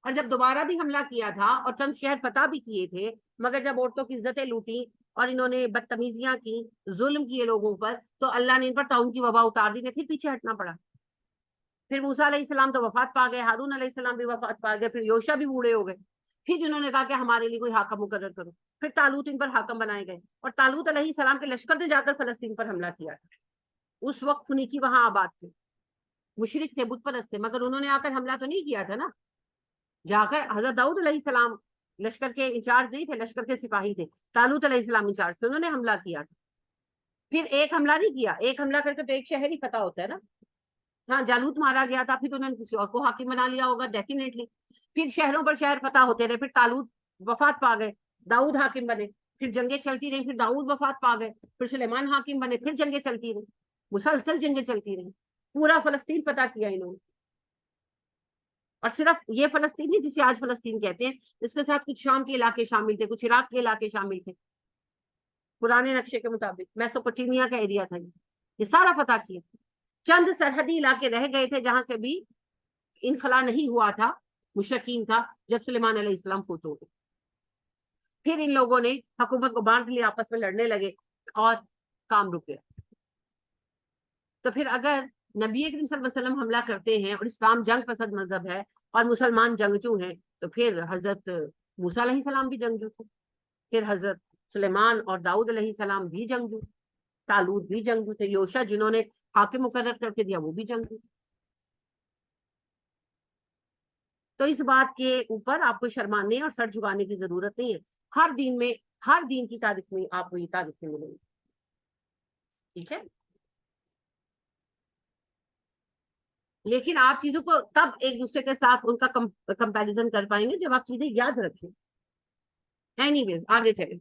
اور جب دوبارہ بھی حملہ کیا تھا اور چند شہر فتح بھی کیے تھے، مگر جب عورتوں کی عزتیں لوٹی اور انہوں نے بدتمیزیاں کی، ظلم کیے لوگوں پر، تو اللہ نے ان پر طاعون کی وبا اتار دی، نے پھر پیچھے ہٹنا پڑا. پھر موسیٰ علیہ السلام تو وفات پا گئے، ہارون علیہ السلام بھی وفات پا گئے، پھر یوشع بھی بوڑھے ہو گئے. پھر انہوں نے کہا کہ ہمارے لیے کوئی حاکم مقرر کرو. پھر طالوت ان پر حاکم بنائے گئے، اور طالوت علیہ السلام کے لشکر نے جا کر فلسطین پر حملہ کیا. اس وقت فنیکی وہاں آباد تھے، مشرک تھے، بت پرست تھے، مگر انہوں نے آ کر حملہ تو نہیں کیا تھا نا. جا کر حضرت داؤد علیہ السلام لشکر کے انچارج نہیں تھے، لشکر کے سپاہی تھے، طالوت علیہ السلام انچارج تھے، انہوں نے حملہ کیا تھا. پھر ایک حملہ نہیں کیا، ایک حملہ کر کے تو ایک شہر ہی فتح ہوتا ہے نا. ہاں جالوت مارا گیا تھا، پھر انہوں نے کسی اور کو حاکم بنا لیا ہوگا ڈیفینیٹلی. پھر شہروں پر شہر فتح ہوتے رہے، پھر طالوت وفات پا گئے، داؤد حاکم بنے، پھر جنگیں چلتی رہی، پھر داؤد وفات پا گئے، پھر سلیمان حاکم بنے، پھر جنگیں چلتی رہی، مسلسل جنگیں چلتی رہی. پورا فلسطین فتح کیا انہوں نے. اور صرف یہ فلسطین نہیں جسے آج فلسطین کہتے ہیں، اس کے ساتھ کچھ شام کے علاقے شامل تھے، کچھ عراق کے علاقے شامل تھے. پرانے نقشے کے مطابق میسوپوٹیمیا کا ایریا تھا، یہ سارا فتح کیا. چند سرحدی علاقے رہ گئے تھے جہاں سے بھی انخلا نہیں ہوا تھا مشرکین کا، جب سلیمان علیہ السلام فوت ہو گئے. پھر ان لوگوں نے حکومت کو بانٹ لیا، آپس میں لڑنے لگے اور کام رک گیا. تو پھر اگر نبی کریم صلی اللہ علیہ وسلم حملہ کرتے ہیں اور اسلام جنگ پسند مذہب ہے اور مسلمان جنگجو ہیں، تو پھر حضرت موسیٰ علیہ السلام بھی جنگجو تھے، پھر حضرت سلیمان اور داؤد علیہ السلام بھی جنگجو، طالوت بھی جنگجو تھے، یوشع جنہوں نے حاکم مقرر کر کے دیا وہ بھی جنگجو. تو اس بات کے اوپر آپ کو شرمانے اور سر جھکانے کی ضرورت نہیں ہے. ہر دین کی تاریخ میں آپ کو یہ تاریخیں ملیں گی. ٹھیک ہے، لیکن آپ چیزوں کو تب ایک دوسرے کے ساتھ ان کا کمپیریزن کر پائیں گے جب آپ چیزیں یاد رکھیں. اینی ویز آگے چلیں.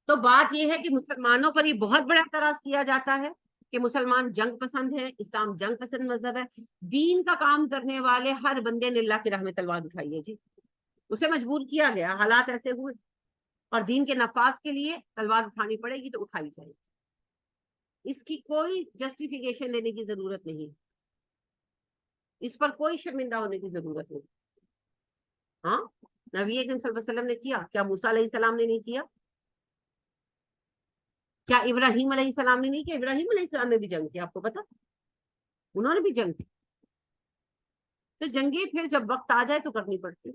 تو بات یہ ہے کہ مسلمانوں پر یہ بہت بڑا اعتراض کیا جاتا ہے کہ مسلمان جنگ پسند ہے، اسلام جنگ پسند مذہب ہے. دین کا کام کرنے والے ہر بندے نے اللہ کی راہ میں تلوار اٹھائی ہے جی، اسے مجبور کیا گیا، حالات ایسے ہوئے، اور دین کے نفاذ کے لیے تلوار اٹھانی پڑے گی تو اٹھائی جائے گی. اس کی کوئی جسٹیفیکیشن دینے کی ضرورت نہیں، اس پر کوئی شرمندہ ہونے کی ضرورت نہیں. ہاں نبی اکرم صلی اللہ علیہ وسلم نے کیا، کیا موسیٰ علیہ السلام نے نہیں کیا؟ کیا ابراہیم علیہ السلام نے نہیں کیا؟ ابراہیم علیہ السلام نے بھی جنگ کی، آپ کو پتا، انہوں نے بھی جنگ کی. تو جنگیں پھر جب وقت آ جائے تو کرنی پڑتی.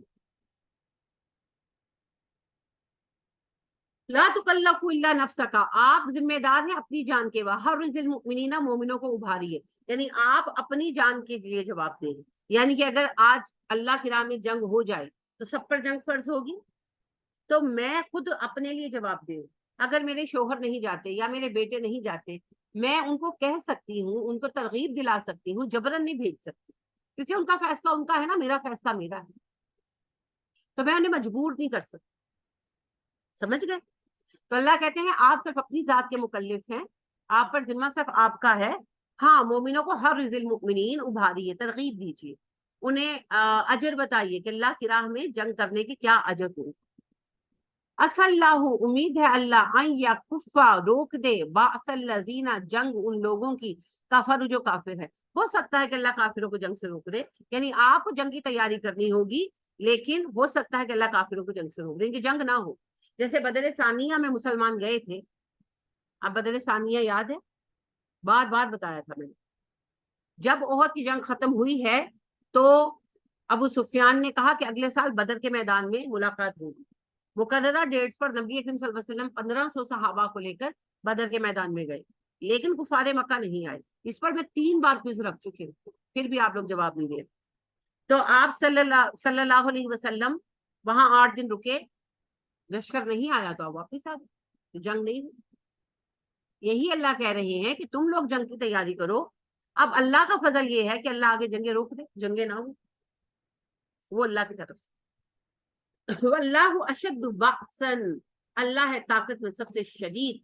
لا تکلف الا نفسک، آپ ذمہ دار ہیں اپنی جان کے، وحرز المؤمنین، مومنوں کو ابھاریے، یعنی آپ اپنی جان کے لیے جواب دیں. یعنی کہ اگر آج اللہ کی راہ میں جنگ ہو جائے تو سب پر جنگ فرض ہوگی، تو میں خود اپنے لیے جواب دوں. اگر میرے شوہر نہیں جاتے یا میرے بیٹے نہیں جاتے، میں ان کو کہہ سکتی ہوں، ان کو ترغیب دلا سکتی ہوں، جبرن نہیں بھیج سکتی، کیونکہ ان کا فیصلہ ان کا ہے نا، میرا فیصلہ میرا ہے. تو میں انہیں مجبور نہیں کر سکتی. سمجھ گئے؟ تو اللہ کہتے ہیں آپ صرف اپنی ذات کے مکلف ہیں، آپ پر ذمہ صرف آپ کا ہے. ہاں مومنوں کو ہر رزل المؤمنین ابھاریے، ترغیب دیجیے، انہیں اجر بتائیے کہ اللہ کی راہ میں جنگ کرنے کے کیا اجر ہوں. اصل اللہ، امید ہے اللہ، ان یکفا، روک دے، باس الذین، جنگ ان لوگوں کی، کفر جو کافر ہے. ہو سکتا ہے کہ اللہ کافروں کو جنگ سے روک دے، یعنی آپ کو جنگ کی تیاری کرنی ہوگی لیکن ہو سکتا ہے کہ اللہ کافروں کو جنگ سے روک دے، کہ جنگ نہ ہو. جیسے بدر ثانیہ میں مسلمان گئے تھے. اب بدر ثانیہ یاد ہے؟ بار بار بتایا تھا میں نے. جب احد کی جنگ ختم ہوئی ہے تو ابو سفیان نے کہا کہ اگلے سال بدر کے میدان میں ملاقات ہوگی. مقررہ ڈیٹس پر نبی اکرم صلی اللہ علیہ وسلم 1500 صحابہ کو لے کر بدر کے میدان میں گئے، لیکن کفار مکہ نہیں آئے. اس پر میں 3 بار کوئز رکھ چکی ہوں، پھر بھی آپ لوگ جواب نہیں دے. تو آپ صلی اللہ علیہ وسلم وہاں 8 دن رکے، لشکر نہیں آیا تو آپ واپس آ گئے، جنگ نہیں ہوئی. یہی اللہ کہہ رہے ہیں کہ تم لوگ جنگ کی تیاری کرو. اب اللہ کا فضل یہ ہے کہ اللہ آگے جنگیں روک دے، جنگیں نہ ہو، وہ اللہ کی طرف سے. واللہ اشد بأسا، اللہ ہے طاقت میں سب سے شدید،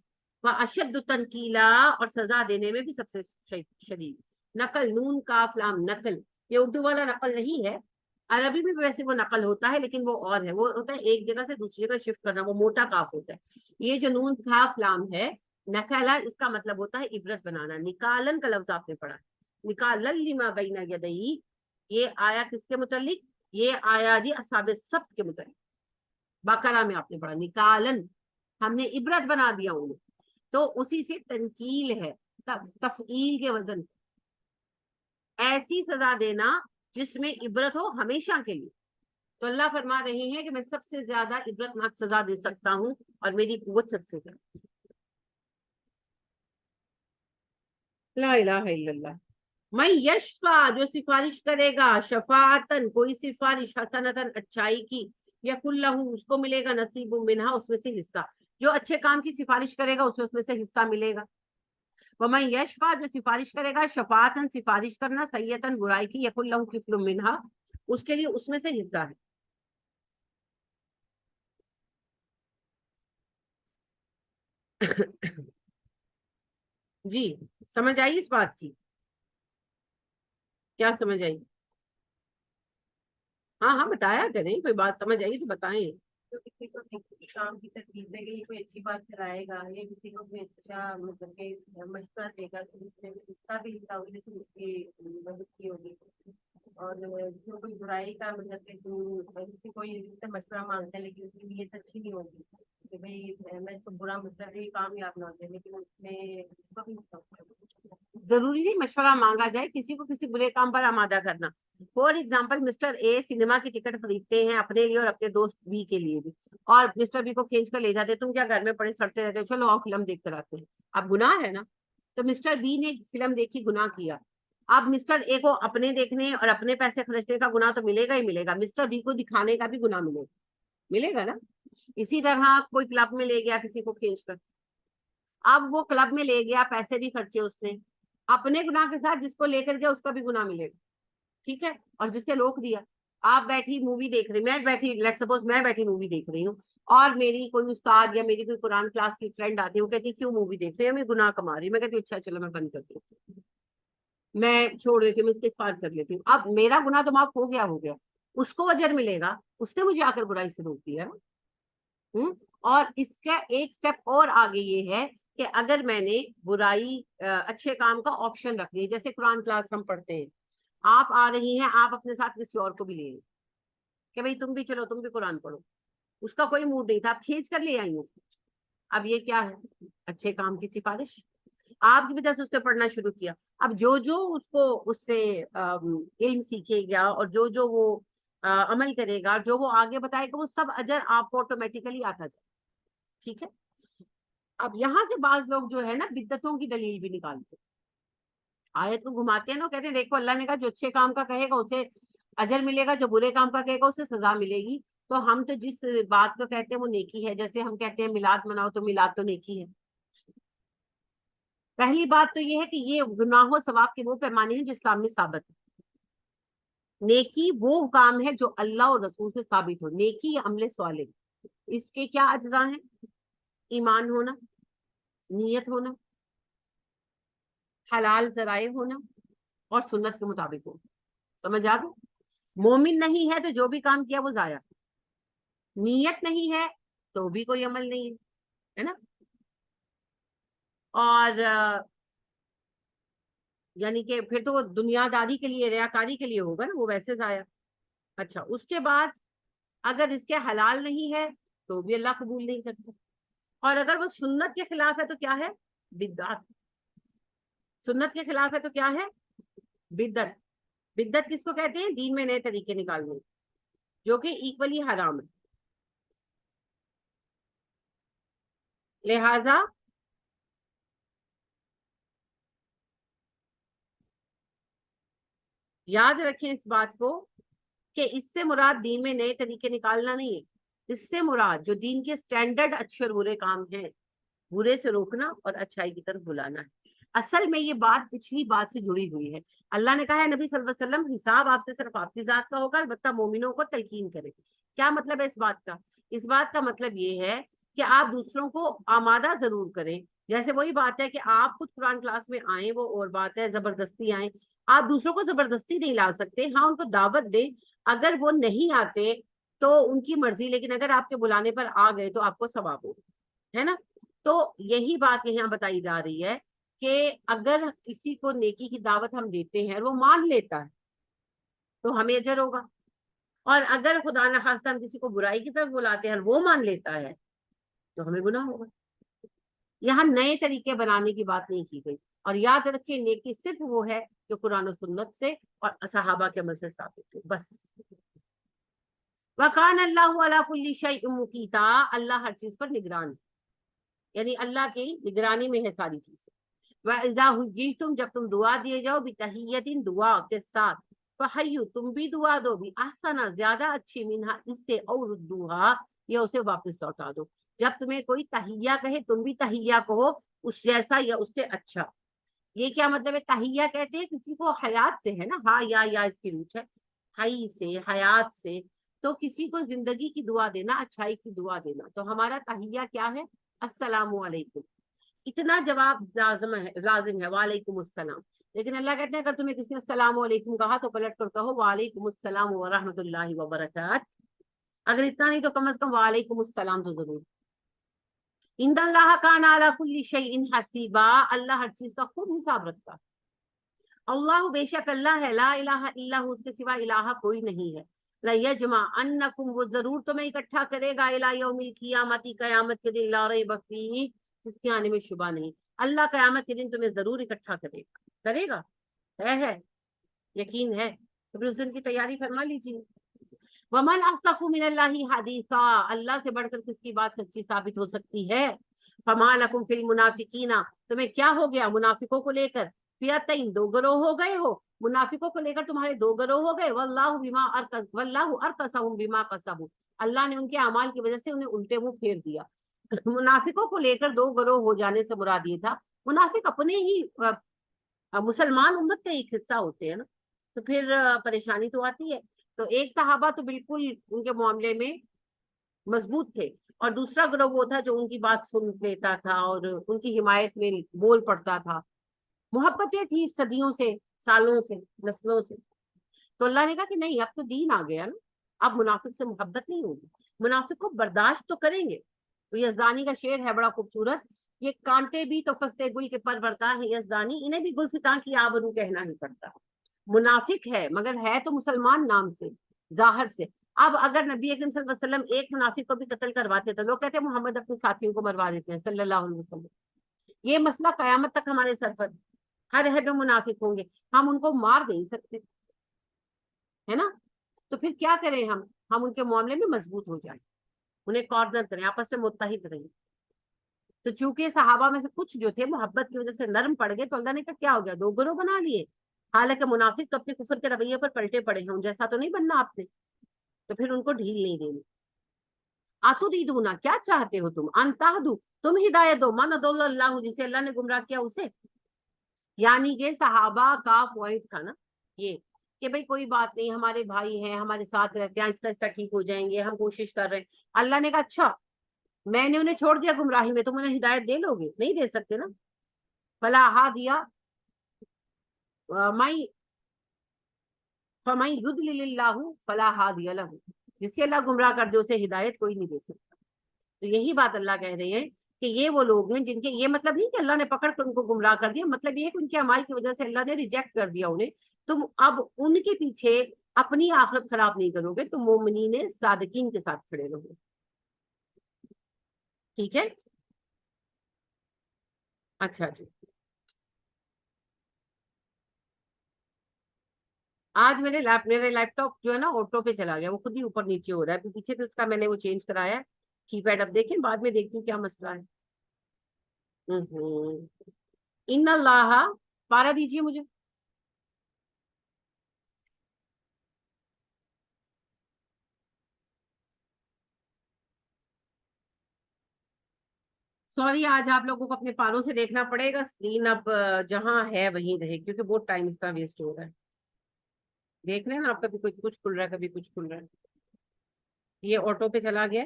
واشد تنکیلا، اور سزا دینے میں بھی سب سے شدید. نقل، نون کاف لام نقل، یہ اردو والا نقل نہیں ہے. عربی میں ویسے وہ نقل ہوتا ہے، لیکن وہ اور ہے، وہ ہوتا ہے ایک جگہ سے دوسری جگہ شفٹ کرنا، وہ موٹا کاف ہوتا ہے. یہ جو نون کاف لام ہے نقلا، اس کا مطلب ہوتا ہے عبرت بنانا. نکالن کا لفظ آپ نے پڑھا، نکالن لما بین یدیہ، یہ آیا کس کے متعلق؟ یہ آیا جی اصحاب السبت کے متعلق. بقرہ میں آپ نے پڑھا نکالن، ہم نے عبرت بنا دیا انہیں. تو اسی سے تنکیل ہے، تفعیل کے وزن، ایسی سزا دینا جس میں عبرت ہو ہمیشہ کے لیے. تو اللہ فرما رہے ہیں کہ میں سب سے زیادہ عبرتناک سزا دے سکتا ہوں اور میری قوت سب سے زیادہ. لا الہ الا اللہ. میں یشفع، جو سفارش کرے گا، شفاعتن، کوئی سفارش، حسنتن، اچھائی کی، یکن لہ، اس کو ملے گا، نصیب منہا، اس میں سے حصہ. جو اچھے کام کی سفارش کرے گا اسے اس میں سے حصہ ملے گا. ومن یشفع، جو سفارش کرے گا، شفاعتن، سفارش کرنا، سیئتن، برائی کی، یکن لہ کفل منہا، اس کے لیے اس میں سے حصہ ہے. جی سمجھ آئی اس بات کی؟ کیا سمجھ آئی؟ ہاں ہاں بتایا کریں، کوئی بات سمجھ آئی تو بتائیں. تو کسی کو کام کی تکلیف دے گی، کوئی اچھی بات کرائے گا، یا کسی کو کوئی اچھا مطلب کہ مشورہ دے گا تو اس میں اس کا بھی حصہ ہوگی، تو اس کی مدد کی ہوگی. اور جو کوئی برائی کا مطلب کہ کسی کو سے مشورہ مانگتے ہیں لیکن اس کی نیت اچھی نہیں ہوگی کہ بھائی میں تو برا مطلب کامیاب نہ ہوتے، لیکن اس میں اس کا بھی حصہ ہوگا. ضروری نہیں مشورہ مانگا جائے کسی کو کسی برے کام پر آمادہ کرنا. For example, mister A cinema کی ٹکٹ خریدتے ہیں اپنے لیے اور اپنے دوست بی کے لیے بھی، اور مسٹر بی کو کھینچ کر لے جاتے، تم کیا گھر میں پڑے سڑتے رہتے ہو، چلو آؤ فلم دیکھ کر آتے ہیں. اب گناہ ہے نا. تو مسٹر بی نے فلم دیکھی، گناہ کیا. اب مسٹر اے کو اپنے دیکھنے اور اپنے پیسے خرچنے کا گناہ تو ملے گا ہی ملے گا، مسٹر بی کو دکھانے کا بھی گناہ ملے گا نا. اسی طرح کوئی کلب میں لے گیا کسی کو کھینچ کر، اب وہ کلب میں لے گیا، پیسے بھی خرچے اس نے، اپنے گناہ کے ساتھ جس کو لے کر گیا اس کا بھی گناہ ملے گا. ٹھیک ہے. اور جس نے روک دیا، آپ بیٹھی مووی دیکھ رہی، میں بیٹھی، لیٹ سپوز میں بیٹھی مووی دیکھ رہی ہوں، اور میری کوئی استاد یا میری کوئی قرآن کلاس کی فرینڈ آتی ہے، وہ کہتی ہے کیوں مووی دیکھ رہی ہے، میں گناہ کما رہی ہوں. میں کہتی ہوں اچھا چلو میں بند کر دیتی ہوں، میں چھوڑ دیتی ہوں، میں استغفار کر لیتی ہوں. اب میرا گناہ تو معاف ہو گیا، اس کو اجر ملے گا، اس نے مجھے آ کر برائی سے روک دیا. اور اس کا ایک سٹیپ اور آگے یہ ہے کہ اگر میں نے برائی اچھے کام کا آپشن رکھ دیا، جیسے قرآن کلاس ہم پڑھتے ہیں، آپ آ رہی ہیں، آپ اپنے ساتھ کسی اور کو بھی لے کہ بھائی تم بھی چلو، تم بھی قرآن پڑھو. اس کا کوئی موڈ نہیں تھا، آپ کھینچ کر لے آئی ہیں. اب یہ کیا ہے؟ اچھے کام کی سفارش. آپ کی وجہ سے اس نے پڑھنا شروع کیا. اب جو اس کو اس سے علم سیکھے گا اور جو وہ عمل کرے گا، جو وہ آگے بتائے گا، وہ سب اجر آپ کو آٹومیٹیکلی آتا جائے. ٹھیک ہے. اب یہاں سے بعض لوگ جو ہے نا بدعتوں کی دلیل بھی نکالتے، آیت کو گھماتے ہیں نا، کہتے ہیں دیکھو اللہ نے کہا جو اچھے کام کا کہے گا اسے اجر ملے گا، جو برے کام کا کہے گا اسے سزا ملے گی. تو ہم تو جس بات کو کہتے ہیں وہ نیکی ہے، جیسے ہم کہتے ہیں میلاد مناؤ، تو میلاد تو نیکی ہے. پہلی بات تو یہ ہے کہ یہ گناہ و ثواب کے وہ پیمانے ہیں جو اسلام میں ثابت ہے. نیکی وہ کام ہے جو اللہ اور رسول سے ثابت ہو. نیکی عمل صالح، اس کے کیا اجزاء ہیں؟ ایمان ہونا، نیت ہونا، حلال ذرائع ہونا، اور سنت کے مطابق ہونا. سمجھ آ گئی؟ مومن نہیں ہے تو جو بھی کام کیا وہ ضائع، نیت نہیں ہے تو بھی کوئی عمل نہیں ہے نا. اور یعنی کہ پھر تو وہ دنیا داری کے لیے، ریاکاری کے لیے ہوگا نا، وہ ویسے ضائع. اچھا، اس کے بعد اگر اس کے حلال نہیں ہے تو بھی اللہ قبول نہیں کرتا، اور اگر وہ سنت کے خلاف ہے تو کیا ہے؟ بدعت. سنت کے خلاف ہے تو کیا ہے؟ بدعت. بدعت کس کو کہتے ہیں؟ دین میں نئے طریقے نکالنے، جو کہ ایکولی حرام ہے. لہذا یاد رکھیں اس بات کو کہ اس سے مراد دین میں نئے طریقے نکالنا نہیں ہے، اس سے مراد جو دین کے سٹینڈرڈ اچھے اور برے کام ہیں، برے سے روکنا اور اچھائی کی طرف بلانا ہے. اصل میں یہ بات پچھلی بات سے جڑی ہوئی ہے. اللہ نے کہا ہے نبی صلی اللہ علیہ وسلم حساب آپ سے صرف آپ کی ذات کا ہوگا، البتہ مومنوں کو تلقین کرے. کیا مطلب ہے اس بات کا؟ اس بات کا مطلب یہ ہے کہ آپ دوسروں کو آمادہ ضرور کریں. جیسے وہی بات ہے کہ آپ خود قرآن کلاس میں آئیں، وہ اور بات ہے، زبردستی آئیں. آپ دوسروں کو زبردستی نہیں لا سکتے، ہاں ان کو دعوت دیں. اگر وہ نہیں آتے تو ان کی مرضی، لیکن اگر آپ کے بلانے پر آ گئے تو آپ کو ثواب ہوگا، ہے نا. تو یہی بات یہاں بتائی جا رہی ہے کہ اگر کسی کو نیکی کی دعوت ہم دیتے ہیں اور وہ مان لیتا ہے تو ہمیں اجر ہوگا، اور اگر خدا نخواستہ ہم کسی کو برائی کی طرف بلاتے ہیں اور وہ مان لیتا ہے تو ہمیں گناہ ہوگا. یہاں نئے طریقے بنانے کی بات نہیں کی گئی. اور یاد رکھیں نیکی صرف وہ ہے جو قرآن و سنت سے اور صحابہ کے عمل سے ثابت ہو، بس. وَكَانَ اللَّهُ عَلَى كُلِّ شَيْءٍ مُقِيتًا، اللہ ہر چیز پر نگران ہے، یعنی اللہ کی نگرانی میں ہے ساری چیزیں. وَإِذَا حُيِّيتُمْ، جب تم دعا دیے جاؤ، بِتَحِيَّةٍ، دعا کے ساتھ، فَحَيُّوا، تم بھی دعا دو، بِأَحْسَنَ، زیادہ اچھی، مِنْهَا، اس سے، أَوْ رُدُّوهَا، یا اسے واپس لوٹا دو. جب تمہیں کوئی تحیہ کہے تم بھی تحیہ کہو، اس جیسا یا اس سے اچھا. یہ کیا مطلب ہے؟ تحیہ کہتے ہیں کسی کو حیات سے، ہے نا، ہاں یا اس کی روٹ ہے، حی سے، حیات سے. تو کسی کو زندگی کی دعا دینا، اچھائی کی دعا دینا. تو ہمارا تحیہ کیا ہے؟ السلام علیکم. اتنا جواب لازم ہے، وعلیکم السلام. لیکن اللہ کہتے ہیں اگر تمہیں کسی نے السلام علیکم کہا تو پلٹ کر کہو وعلیکم السلام ورحمۃ اللہ وبرکاتہ. اگر اتنا نہیں تو کم از کم وعلیکم السلام تو ضرور. ان اللہ کان علی کل شیء حسیبا، اللہ ہر چیز کا خوب حساب رکھتا. اللہ، بے شک اللہ ہے، لا الہ الا ہو، اس کے سوا الہ کوئی نہیں ہے. لیجمعنکم، وہ ضرور تمہیں اکٹھا کرے گا، الی یوم القیامت، قیامت کے دن، لا ریب فیہ، جس کے آنے میں شبہ نہیں. اللہ قیامت کے دن تمہیں ضرور اکٹھا کرے گا، ہے یقین ہے. تو پھر اس دن کی تیاری فرما لیجیے. ومن اصدق من اللہ حدیثا، اللہ سے بڑھ کر کس کی بات سچی ثابت ہو سکتی ہے. فما لکم فی المنافقین، تمہیں کیا ہو گیا منافقوں کو لے کر، فئتین، دو گروہ ہو گئے ہو. منافقوں کو لے کر تمہارے دو گروہ ہو گئے. واللہ ارکسہم بما کسبوا، اللہ نے ان کے اعمال کی وجہ سے انہیں الٹے منہ پھیر دیا. منافقوں کو لے کر دو گروہ ہو جانے سے مراد یہ تھا منافق اپنے ہی مسلمان امت کا ایک حصہ ہوتے ہیں نا، تو پھر پریشانی تو آتی ہے. تو ایک صحابہ تو بالکل ان کے معاملے میں مضبوط تھے، اور دوسرا گروہ وہ تھا جو ان کی بات سن لیتا تھا اور ان کی حمایت میں بول پڑتا تھا. محبتیں تھی صدیوں سے، سالوں سے، نسلوں سے. تو اللہ نے کہا کہ نہیں، اب تو دین آ گیا نا، اب منافق سے محبت نہیں ہوگی. منافق کو برداشت تو کریں گے. تو یزدانی کا شعر ہے بڑا خوبصورت، یہ کانٹے بھی تو فستے گل کے پر برتا ہے یزدانی، انہیں بھی گلستان کی آبرو کہنا ہی پڑتا. منافق ہے مگر ہے تو مسلمان نام سے، ظاہر سے. اب اگر نبی اکرم صلی اللہ علیہ وسلم ایک منافق کو بھی قتل کرواتے تو لوگ کہتے ہیں محمد اپنے ساتھیوں کو مروا دیتے ہیں صلی اللہ علیہ وسلم. یہ مسئلہ قیامت تک ہمارے سر پر، ہر عہد میں منافق ہوں گے، ہم ان کو مار نہیں سکتے، ہے نا. تو پھر کیا کریں ہم ان کے معاملے میں مضبوط ہو جائیں، انہیں کارنر کریں، آپس میں متحد رہیں. تو چونکہ صحابہ میں سے کچھ جو تھے محبت کی وجہ سے نرم پڑ گئے، تو اللہ نے کہا کیا ہو گیا، دو گروہ بنا لیے. حالانکہ منافق تو اپنے کفر کے رویے پر پلٹے پڑے ہیں، ان جیسا تو نہیں بننا آپ نے. تو پھر ان کو ڈھیل نہیں دینی. اتریدونا، کیا چاہتے ہو تم، ان تہدوا، تم ہدایت دو، من اضل اللہ، جسے اللہ نے گمراہ کیا اسے. یعنی کہ صحابہ کا پوائنٹ تھا نا یہ کہ بھئی کوئی بات نہیں، ہمارے بھائی ہیں، ہمارے ساتھ رہتے ہیں، آہستہ آہستہ ٹھیک ہو جائیں گے، ہم کوشش کر رہے ہیں. اللہ نے کہا اچھا میں نے انہیں چھوڑ دیا گمراہی میں، تم انہیں ہدایت دے لو گے؟ نہیں دے سکتے نا. فلا ہادی فمن یضلل اللہ فلا ہادی لہ، جسے اللہ گمراہ کر دے اسے ہدایت کوئی نہیں دے سکتا. تو یہی بات اللہ کہہ رہے ہیں کہ یہ وہ لوگ ہیں جن کے، یہ مطلب نہیں کہ اللہ نے پکڑ کر ان کو گمراہ کر دیا، مطلب یہ ہے کہ ان کے اعمال کی وجہ سے اللہ نے ریجیکٹ کر دیا انہیں. تم اب ان کے پیچھے اپنی آخرت خراب نہیں کرو گے تو مومنین صادقین کے ساتھ کھڑے رہو. ٹھیک ہے. اچھا جی, آج میرے لیپ ٹاپ جو ہے نا آٹو پہ چلا گیا, وہ خود ہی اوپر نیچے ہو رہا ہے. پیچھے تو اس کا میں نے وہ چینج کرایا ہے کی پیڈ. اب دیکھیں بعد میں دیکھتی ہوں کیا مسئلہ ہے. ان اللہ, پارا دیجیے مجھے. سوری, آج آپ لوگوں کو اپنے پاروں سے دیکھنا پڑے گا. اسکرین اب جہاں ہے وہیں رہے, کیونکہ بہت ٹائم اس طرح ویسٹ ہو رہا ہے. دیکھ رہے ہیں نا آپ, کبھی کچھ کھل رہا ہے, کبھی کچھ کھل رہا ہے. یہ آٹو پہ چلا گیا,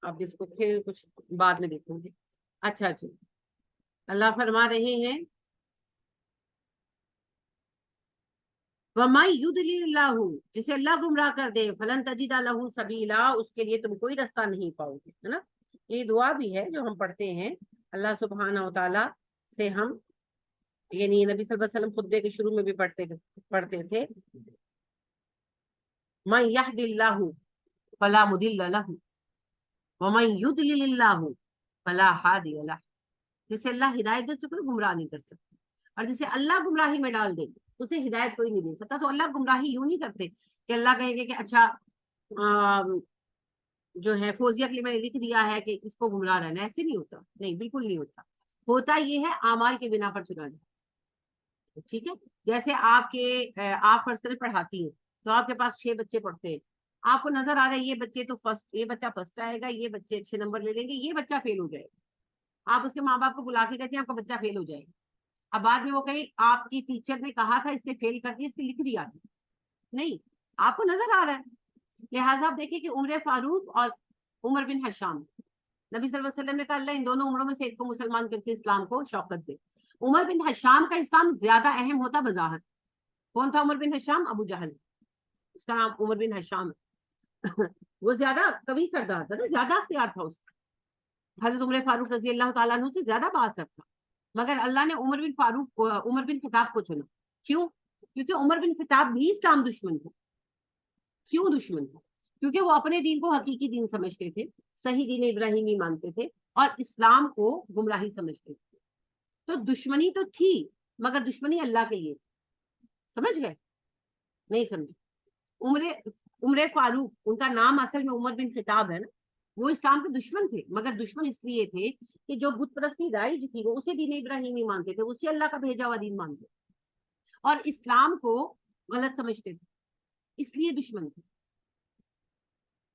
اب اس کو پھر کچھ بعد میں دیکھوں گے. اچھا جی, اللہ فرما رہے ہیں وَمَن يُضْلِلِ اللَّهُ, جسے اللہ گمراہ کر دے, فَلَن تَجِدَ لَهُ سَبِيلًا, اس کے لیے تم کوئی رستہ نہیں پاؤ گے. ہے نا, یہ دعا بھی ہے جو ہم پڑھتے ہیں اللہ سبحانہ و تعالی سے. ہم یعنی نبی صلی اللہ علیہ وسلم خطبے کے شروع میں بھی پڑھتے تھے مَن يَهْدِ اللَّهُ فَلَا مُضِلَّ لَهُ وَمَن يُضْلِلِ اللَّهُ فَلَا هَادِيَ لَهُ. جسے اللہ ہدایت دے, کوئی گمراہ نہیں کر سکتا, اور جسے اللہ گمراہی میں ڈال دے اسے ہدایت کوئی نہیں دے سکتا. تو اللہ گمراہی یوں نہیں کرتے کہ اللہ کہیں گے کہ اچھا جو ہے فوزیہ کے لیے میں نے لکھ دیا ہے کہ اس کو گمراہ رہنا. ایسے نہیں ہوتا, نہیں بالکل نہیں ہوتا. ہوتا یہ ہے اعمال کے بنا پر چنا جائے. ٹھیک ہے, جیسے آپ فرض کریں پڑھاتی ہیں, تو آپ کے پاس 6 بچے پڑھتے ہیں, آپ کو نظر آ رہا ہے یہ بچے تو یہ بچہ فرسٹ آئے گا, یہ بچے اچھے نمبر لے لیں گے, یہ بچہ فیل ہو جائے گا. آپ اس کے ماں باپ کو بلا کے کہتے ہیں آپ کا بچہ فیل ہو جائے گا. اب بعد میں وہ کہیں آپ کی ٹیچر نے کہا تھا اس نے فیل کر دیا, اس نے لکھ دیا. نہیں, آپ کو نظر آ رہا ہے. لہٰذا آپ دیکھیں کہ عمر فاروق اور عمر بن حشام, نبی صلی اللہ علیہ وسلم نے کہا اللہ ان دونوں عمروں میں سے ایک کو مسلمان کر کے اسلام کو شوکت دے. عمر بن حشام کا اسلام زیادہ اہم ہوتا بظاہر. کون تھا عمر بن حشام؟ ابو جہل, اس کا نام عمر بن حشام ہے. وہ زیادہ قوی سردار تھا نا, زیادہ اختیار تھا اس کا. حضرت عمر فاروق رضی اللہ تعالیٰ عنہ سے زیادہ بات تھا, مگر اللہ نے عمر بن خطاب کو چنا. کیوں؟ کیونکہ عمر بن خطاب بھی اسلام دشمن تھا. کیوں دشمن تھا؟ کیونکہ وہ اپنے دین کو حقیقی دین سمجھتے تھے, صحیح دین ابراہیمی مانتے تھے, اور اسلام کو گمراہی سمجھتے تھے. تو دشمنی تو تھی, مگر دشمنی اللہ کے لیے. سمجھ گئے؟ نہیں سمجھے. عمر فاروق, ان کا نام اصل میں عمر بن خطاب ہے نا, وہ اسلام کے دشمن تھے, مگر دشمن اس لیے تھے کہ جو بت پرستی رائج تھی وہ اسے دین ابراہیمی مانتے تھے, اسے اللہ کا بھیجا ہوا دین مانتے تھے, اور اسلام کو غلط سمجھتے تھے, اس لیے دشمن تھے.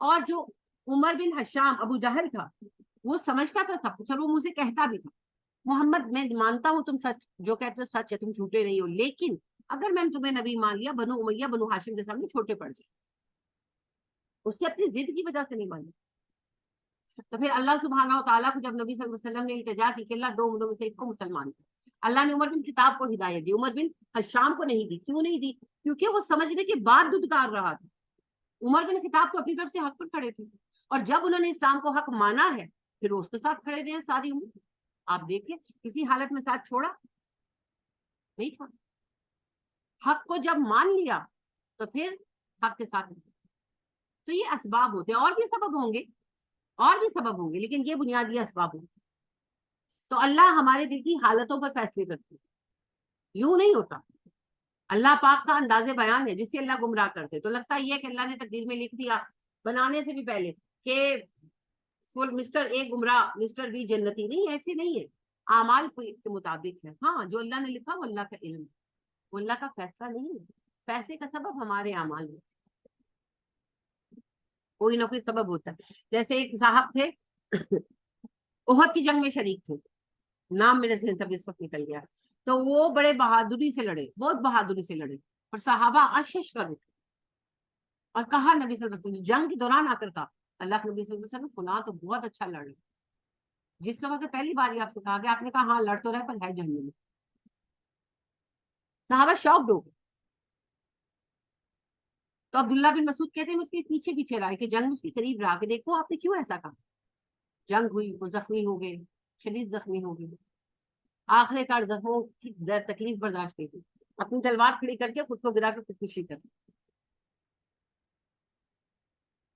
اور جو عمر بن حشام ابو جہل تھا, وہ سمجھتا تھا سب کچھ, اور وہ مجھ سے کہتا بھی تھا محمد میں مانتا ہوں تم سچ جو کہتے ہو سچ ہے, تم جھوٹے نہیں ہو, لیکن اگر میں نے تمہیں نبی مان لیا بنو امیہ بنو ہاشم کے سامنے چھوٹے پڑ جائے. اس سے اپنی ضد کی وجہ سے نہیں مانی. تو پھر اللہ سبحانہ و تعالیٰ کو جب نبی صلی اللہ علیہ وسلم نے التجا کی کہ اللہ دو عمروں میں سے ایک کو مسلمان کر, اللہ نے عمر بن خطاب کو ہدایت دی, عمر بن حشام کو نہیں دی. کیوں نہیں دی؟ کیونکہ وہ سمجھنے کے بعد دودکار رہا تھا. عمر بن خطاب تو اپنی طرف سے حق پر کھڑے تھے, اور جب انہوں نے اسلام کو حق مانا ہے پھر اس کے ساتھ کھڑے رہے ساری عمر. آپ دیکھیں کسی حالت میں ساتھ چھوڑا نہیں چھوڑا. حق کو جب مان لیا تو پھر حق کے ساتھ. تو یہ اسباب ہوتے ہیں, اور بھی سبب ہوں گے, لیکن یہ بنیادی اسباب ہوں گے. تو اللہ ہمارے دل کی حالتوں پر فیصلے کرتے ہیں, یوں نہیں ہوتا. اللہ پاک کا انداز بیان ہے, جس سے اللہ گمراہ کرتے تو لگتا یہ ہے کہ اللہ نے تقدیر میں لکھ دیا بنانے سے بھی پہلے کہ مسٹر اے گمراہ مسٹر بی جنتی. نہیں, ایسے نہیں ہے. اعمال کے مطابق ہے. ہاں, جو اللہ نے لکھا وہ اللہ کا علم, وہ اللہ کا فیصلہ نہیں ہے. فیصلے کا سبب ہمارے اعمال میں کوئی نہ کوئی سبب ہوتا ہے. جیسے ایک صاحب تھے احد کی جنگ میں شریک تھے, نام میرے ذہن سے اس وقت نکل گیا. تو وہ بڑے بہادری سے لڑے, بہت بہادری سے لڑے, اور صحابہ اشش کر اٹھے اور کہا نبی صلی اللہ علیہ وسلم جنگ کے دوران آ کر کہا اللہ کے نبی صلی اللہ علیہ وسلم فلاں تو بہت اچھا لڑ رہے. جس وقت پہلی بار آپ سے کہا گیا آپ نے کہا ہاں لڑ تو رہے پر ہے جہنم میں. صحابہ شاکڈ ہو گئے. تو عبداللہ بن مسعود کہتے ہیں اس کے پیچھے پیچھے رہا کہ جنگ اس کے قریب رہا کہ دیکھو آپ نے کیوں ایسا کہا. جنگ ہوئی, وہ زخمی ہو گئے, شدید زخمی ہو گئے. آخر کار زخموں کی تکلیف برداشت نہیں کی, اپنی تلوار کھڑی کر کے خود کو گرا کے خودکشی کر.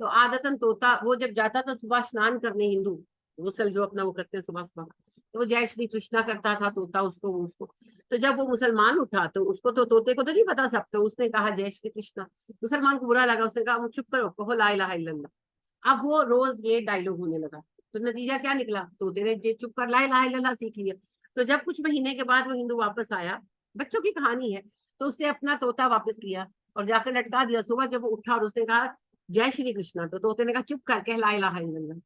تو عادتاً طوطا وہ جب جاتا تھا صبح اسنان کرنے، ہندو غسل جو اپنا وہ کرتے ہیں صبح صبح، تو وہ جے شری کرشنا کرتا تھا طوطا اس کو تو جب وہ مسلمان اٹھا تو اس کو تو طوطے کو تو نہیں پتا سب، تو اس نے کہا جے شری کرشنا، مسلمان کو برا لگا، اس نے کہا وہ چپ کرو، کہو لا الہ الا اللہ۔ اب وہ روز یہ ڈائلوگ ہونے لگا، تو نتیجہ کیا نکلا، طوطے نے چپ کر لا الہ الا اللہ سیکھ لیا۔ تو جب کچھ مہینے کے بعد وہ ہندو واپس آیا، بچوں کی کہانی ہے، تو اس نے اپنا طوطا واپس لیا اور جا کے لٹکا دیا۔ صبح جب وہ اٹھا اور اس نے کہا جے شری کرشنا، تو طوطے نے کہا چپ کر کے لا الہ الا اللہ۔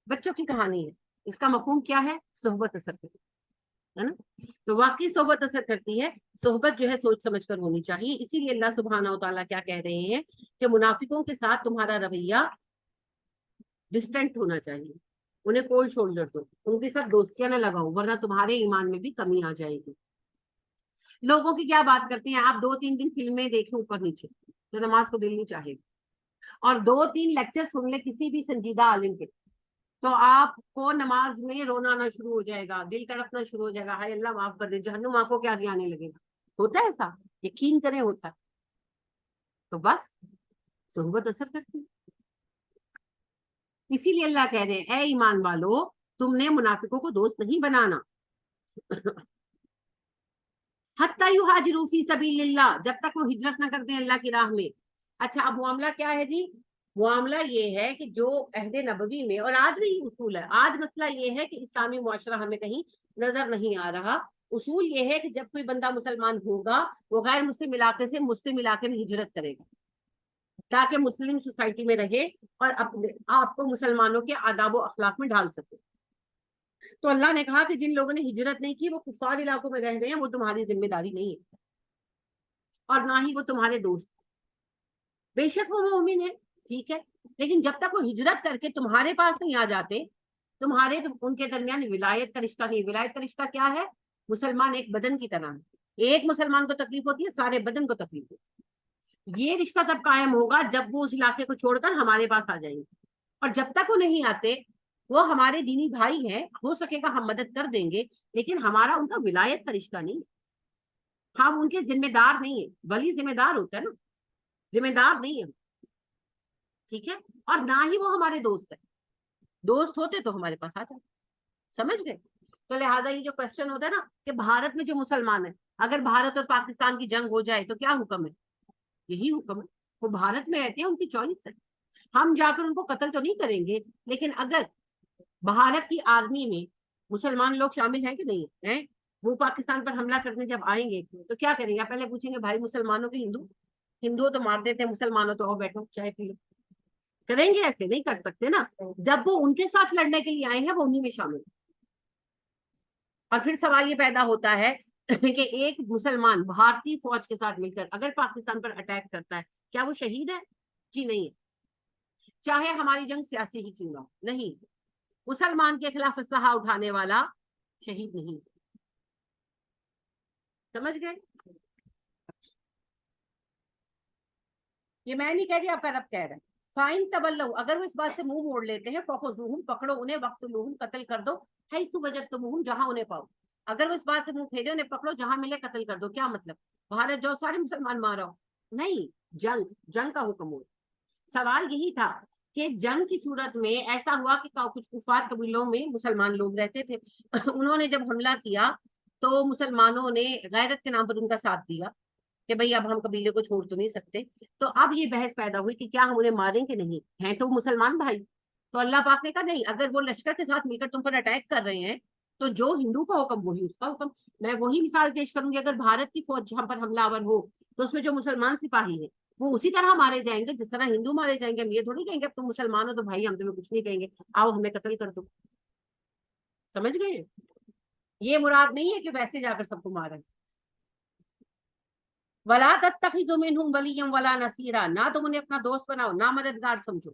بچوں کی کہانی ہے، اس کا مفہوم کیا ہے، صحبت اثر کرتی ہے نا، تو واقعی صحبت اثر کرتی ہے۔ صحبت جو ہے سوچ سمجھ کر ہونی چاہیے، اسی لیے اللہ سبحانہ و تعالیٰ کیا کہہ رہے ہیں کہ منافقوں کے ساتھ تمہارا رویہ ڈسٹنٹ ہونا چاہیے، انہیں کولڈ شولڈر دو، ان کے ساتھ دوستیاں نہ لگاؤ، ورنہ تمہارے ایمان میں بھی کمی آ جائے گی۔ لوگوں کی کیا بات کرتے ہیں آپ، 2-3 دن فلمیں دیکھیں اوپر نیچے تو نماز کو دل نہیں چاہے گی، اور 2-3 لیکچر سن لے کسی بھی سنجیدہ عالم کے تو آپ کو نماز میں رونا آنا شروع ہو جائے گا، دل تڑپنا شروع ہو جائے گا، ہائے اللہ معاف کر دے، جہنم آنکھوں کے آگے آنے لگے گا۔ ہوتا ہے ایسا، یقین کریں ہوتا ہے۔ تو بس صحبت اثر کرتی ہے، اسی لیے اللہ کہہ رہے ہیں اے ایمان والو تم نے منافقوں کو دوست نہیں بنانا، حتی یہاجروا فی سبیل اللہ، جب تک وہ ہجرت نہ کر دیں اللہ کی راہ میں۔ اچھا اب معاملہ کیا ہے جی، معاملہ یہ ہے کہ جو عہد نبوی میں، اور آج بھی اصول ہے، آج مسئلہ یہ ہے کہ اسلامی معاشرہ ہمیں کہیں نظر نہیں آ رہا، اصول یہ ہے کہ جب کوئی بندہ مسلمان ہوگا وہ غیر مسلم علاقے سے مسلم علاقے میں ہجرت کرے گا تاکہ مسلم سوسائٹی میں رہے اور اپنے آپ کو مسلمانوں کے آداب و اخلاق میں ڈھال سکے۔ تو اللہ نے کہا کہ جن لوگوں نے ہجرت نہیں کی وہ کفار علاقوں میں رہ رہے ہیں، وہ تمہاری ذمہ داری نہیں ہے اور نہ ہی وہ تمہارے دوست، بے شک وہ مومن ہے ٹھیک ہے، لیکن جب تک وہ ہجرت کر کے تمہارے پاس نہیں آ جاتے، تمہارے ان کے درمیان ولایت کا رشتہ نہیں۔ ولایت کا رشتہ کیا ہے، مسلمان ایک بدن کی طرح ہے، ایک مسلمان کو تکلیف ہوتی ہے سارے بدن کو تکلیف ہوتی ہے، یہ رشتہ تب قائم ہوگا جب وہ اس علاقے کو چھوڑ کر ہمارے پاس آ جائیں گے، اور جب تک وہ نہیں آتے وہ ہمارے دینی بھائی ہیں، ہو سکے گا ہم مدد کر دیں گے، لیکن ہمارا ان کا ولایت کا رشتہ نہیں، ہم ان کے ذمہ دار نہیں ہیں، ولی ذمہ دار ہوتا ہے نا، ذمہ دار نہیں ہے ٹھیک ہے، اور نہ ہی وہ ہمارے دوست ہیں، دوست ہوتے تو ہمارے پاس آ جاتے، سمجھ گئے؟ تو لہٰذا یہ جو کوشچن ہوتا ہے نا کہ بھارت میں جو مسلمان ہیں، اگر بھارت اور پاکستان کی جنگ ہو جائے تو کیا حکم ہے، یہی حکم ہے، وہ بھارت میں رہتے ہیں، ان کی چوائس ہے، ہم جا کر ان کو قتل تو نہیں کریں گے، لیکن اگر بھارت کی آرمی میں مسلمان لوگ شامل ہیں کہ نہیں ہیں، وہ پاکستان پر حملہ کرنے جب آئیں گے تو کیا کریں گے، پہلے پوچھیں گے بھائی مسلمانوں کے ہندو تو مار دیتے ہیں، مسلمانوں تو بیٹھو چائے پی لو، کریں گے؟ ایسے نہیں کر سکتے نا، جب وہ ان کے ساتھ لڑنے کے لیے آئے ہیں وہ انہی میں شامل۔ اور پھر سوال یہ پیدا ہوتا ہے کہ ایک مسلمان بھارتی فوج کے ساتھ مل کر اگر پاکستان پر اٹیک کرتا ہے کیا وہ شہید ہے؟ جی نہیں ہے، چاہے ہماری جنگ سیاسی ہی کیوں نہ ہو، نہیں، مسلمان کے خلاف اسلحہ اٹھانے والا شہید نہیں، سمجھ گئے؟ یہ میں نہیں کہہ رہی، آپ کا رب کہہ رہا ہے، فائن تولوا، اگر وہ اس بات سے منہ موڑ لیتے ہیں، فخذوہم، پکڑو انہیں، وقتلوہم، قتل کر دو، حیث وجدتموہم، جہاں انہیں پاؤ، اگر وہ اس بات سے منہ پھیرے انہیں پکڑو، جہاں ملے قتل کر دو، کیا مطلب بھارت جو سارے مسلمان مارا ہو؟ نہیں، جنگ کا حکم ہو۔ سوال یہی تھا کہ جنگ کی صورت میں ایسا ہوا کہ کچھ کفار قبیلوں میں مسلمان لوگ رہتے تھے، انہوں نے جب حملہ کیا تو مسلمانوں نے غیرت کے نام پر ان کا ساتھ دیا کہ بھئی اب ہم قبیلے کو چھوڑ تو نہیں سکتے، تو اب یہ بحث پیدا ہوئی کہ کیا ہم انہیں ماریں کہ نہیں، ہیں تو مسلمان بھائی، تو اللہ پاک نے کہا نہیں، اگر وہ لشکر کے ساتھ مل کر تم پر اٹیک کر رہے ہیں تو جو ہندو کا حکم وہی اس کا حکم۔ میں وہی مثال پیش کروں گی، اگر بھارت کی فوج جہاں پر حملہ آور ہو تو اس میں جو مسلمان سپاہی ہیں وہ اسی طرح مارے جائیں گے جس طرح ہندو مارے جائیں گے، ہم یہ تھوڑی کہیں گے اب تم مسلمان ہو تو بھائی ہم تمہیں کچھ نہیں کہیں گے، آؤ ہمیں قتل کر دو، سمجھ گئے؟ یہ مراد نہیں ہے کہ ویسے جا کر سب کو مارا، وَلَا تَتَّخِذُوا مِنْهُمْ وَلِيًّا وَلَا نَصِيرًا، نہ تم انہیں اپنا دوست بناؤ نہ مددگار سمجھو،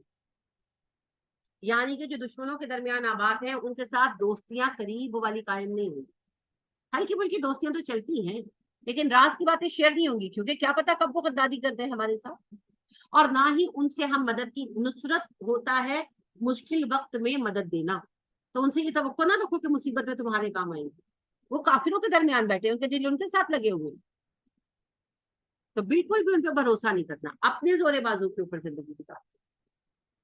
یعنی کہ جو دشمنوں کے درمیان آباد ہیں ان کے ساتھ دوستیاں قریب والی قائم نہیں ہوئی، ہلکی پھلکی دوستیاں تو چلتی ہیں لیکن راز کی باتیں شیئر نہیں ہوں گی، کیونکہ کیا پتا کب وہ غداری کرتے ہیں ہمارے ساتھ، اور نہ ہی ان سے ہم مدد کی، نصرت ہوتا ہے مشکل وقت میں مدد دینا، تو ان سے یہ توقع نہ رکھو کہ مصیبت میں تمہارے کام آئیں گے، وہ کافروں کے درمیان بیٹھے، ان کے دل ان کے ساتھ لگے ہوئے، تو بالکل بھی ان پہ بھروسہ نہیں کرنا، اپنے زور بازو کے اوپر زندگی گزارو۔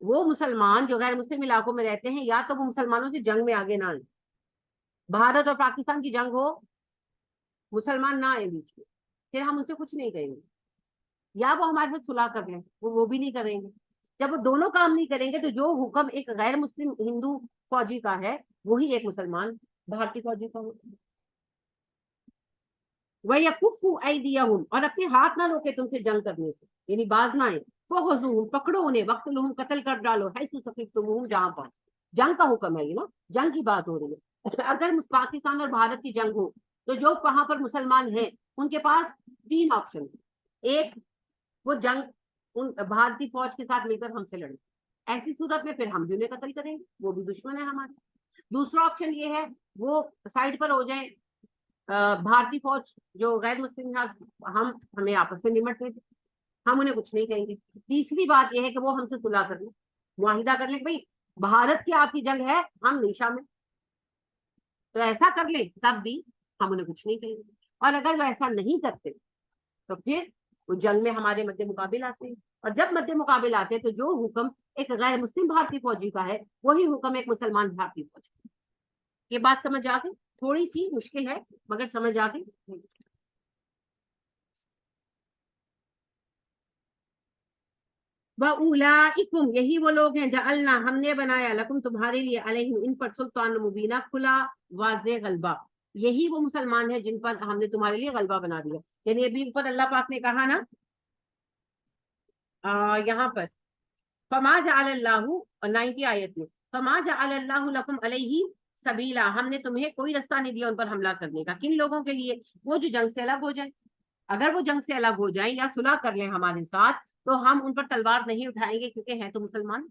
وہ مسلمان جو غیر مسلم علاقوں میں رہتے ہیں یا تو وہ مسلمانوں سے جنگ میں آگے نہ آئے، بھارت اور پاکستان کی جنگ ہو، مسلمان نہ آئے بیچ میں، پھر ہم ان سے کچھ نہیں کہیں گے، یا وہ ہمارے ساتھ صلح کر لیں، وہ بھی نہیں کریں گے۔ جب وہ دونوں کام نہیں کریں گے تو جو حکم ایک غیر مسلم ہندو فوجی کا ہے وہی ایک مسلمان بھارتی فوجی کا ہوگا۔ وَيَكُفُّ أَيْدِيَهُمْ، اور اپنے ہاتھ نہ روکے تم سے جنگ کرنے سے، یعنی باز نہ آئے۔ فَخُذُوهُمْ، پکڑو انہیں، وَاقْتُلُوهُمْ، قتل کر ڈالو، حَيْثُ ثَقِفْتُمُوهُمْ، جہاں پر جنگ کا حکم ہے، یہ نا جنگ کی بات ہو رہی ہے۔ اگر پاکستان اور بھارت کی جنگ ہو تو جو وہاں پر مسلمان ہیں ان کے پاس تین آپشن، ایک وہ جنگ ان بھارتی فوج کے ساتھ مل کر ہم سے لڑیں، ایسی صورت میں پھر ہم بھی انہیں قتل کریں گے، وہ بھی دشمن ہے ہمارے۔ دوسرا آپشن یہ ہے وہ سائڈ پر ہو جائیں، بھارتی فوج جو غیر مسلم ہے، ہمیں آپس میں نمٹ لیں، ہم انہیں کچھ نہیں کہیں گے۔ تیسری بات یہ ہے کہ وہ ہم سے صلح کر لیں، معاہدہ کر لیں کہ بھائی بھارت کی آپ کی جنگ ہے، ہم نہیں شامل، تو ایسا کر لیں، تب بھی ہم انہیں کچھ نہیں کہیں گے۔ اور اگر وہ ایسا نہیں کرتے تو پھر وہ جنگ میں ہمارے مد مقابل آتے ہیں، اور جب مد مقابل آتے ہیں تو جو حکم ایک غیر مسلم بھارتی فوجی کا ہے وہی حکم ایک مسلمان بھارتی فوجی کا۔ یہ بات سمجھ آ گئی؟ تھوڑی سی مشکل ہے مگر سمجھ آ گئی۔ وَأُولَئِكُمْ، یہی وہ لوگ ہیں جعلنا، ہم نے بنایا، لکم تمہارے لیے، علیہم ان پر، سلطان مبینہ، کھلا واضح غلبہ، یہی وہ مسلمان ہیں جن پر ہم نے تمہارے لیے غلبہ بنا دیا۔ یعنی ابھی اوپر اللہ پاک نے کہا نا یہاں پر فما جعل اللہ، 90 آیت میں، فما جعل اللہ لکم علیہ سبیلا، ہم نے تمہیں کوئی رستہ نہیں دیا ان پر حملہ کرنے کا۔ کن لوگوں کے لیے؟ وہ جو جنگ سے الگ ہو جائیں، اگر وہ جنگ سے الگ ہو جائیں یا صلح کر لیں ہمارے ساتھ تو ہم ان پر تلوار نہیں اٹھائیں گے کیونکہ ہیں تو مسلمان۔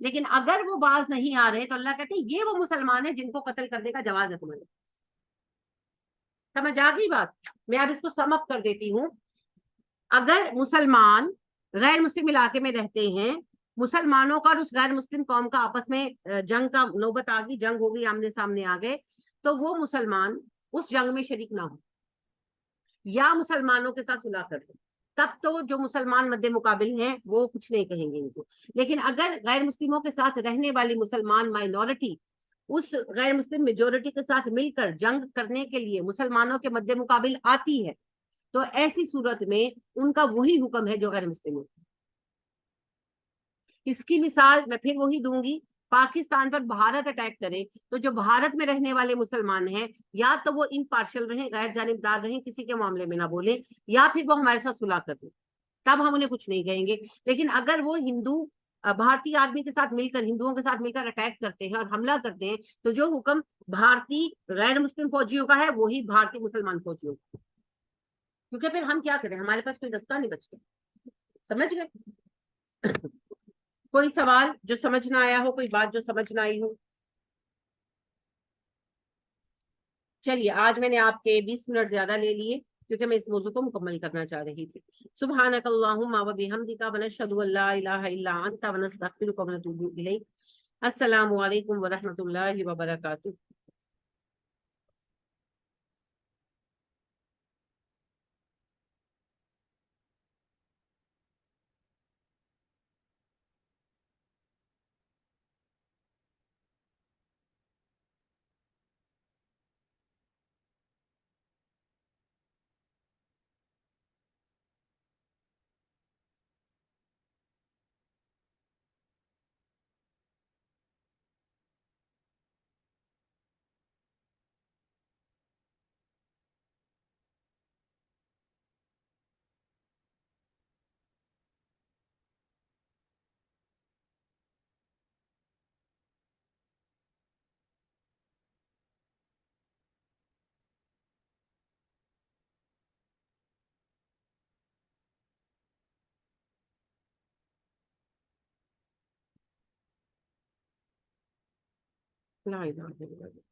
لیکن اگر وہ باز نہیں آ رہے تو اللہ کہتے ہیں یہ وہ مسلمان ہیں جن کو قتل کرنے کا جواز ہے تمہارے۔ سمجھ آ گئی بات؟ میں اب اس کو سم اپ کر دیتی ہوں۔ اگر مسلمان غیر مسلم علاقے میں رہتے ہیں، مسلمانوں کا اور اس غیر مسلم قوم کا آپس میں جنگ کا نوبت آ گئی، جنگ ہو گئی، آمنے سامنے آ گئے، تو وہ مسلمان اس جنگ میں شریک نہ ہو یا مسلمانوں کے ساتھ صلح کر لیں، تب تو جو مسلمان مد مقابل ہیں وہ کچھ نہیں کہیں گے ان کو۔ لیکن اگر غیر مسلموں کے ساتھ رہنے والی مسلمان مائنورٹی اس غیر مسلم میجورٹی کے ساتھ مل کر جنگ کرنے کے لیے مسلمانوں کے مد مقابل آتی ہے تو ایسی صورت میں ان کا وہی حکم ہے جو غیر مسلم ہوتا ہے۔ اس کی مثال میں پھر وہی دوں گی، پاکستان پر بھارت اٹیک کرے تو جو بھارت میں رہنے والے مسلمان ہیں یا تو وہ امپارشل رہیں، غیر جانبدار رہیں، کسی کے معاملے میں نہ بولیں، یا پھر وہ ہمارے ساتھ صلح کر دیں، تب ہم انہیں کچھ نہیں کہیں گے۔ لیکن اگر وہ ہندو بھارتی آدمی کے ساتھ مل کر، ہندوؤں کے ساتھ مل کر اٹیک کرتے ہیں اور حملہ کرتے ہیں تو جو حکم بھارتی غیر مسلم فوجیوں کا ہے وہی بھارتی مسلمان فوجیوں کا، کیونکہ پھر ہم کیا کریں، ہمارے پاس کوئی رستہ نہیں بچتا۔ سمجھ گئے؟ کوئی سوال جو سمجھ نہ آیا ہو، کوئی بات جو سمجھ نہ آئی ہو؟ چلیے آج میں نے آپ کے 20 منٹ زیادہ لے لیے کیونکہ میں اس موضوع کو مکمل کرنا چاہ رہی تھی۔ سبحانک اللہم و بحمدک ونشہد ان لا الہ الا انت ونستغفرک ونتوب الیک۔ السلام علیکم ورحمۃ اللہ وبرکاتہ۔ لا الہ الا اللہ۔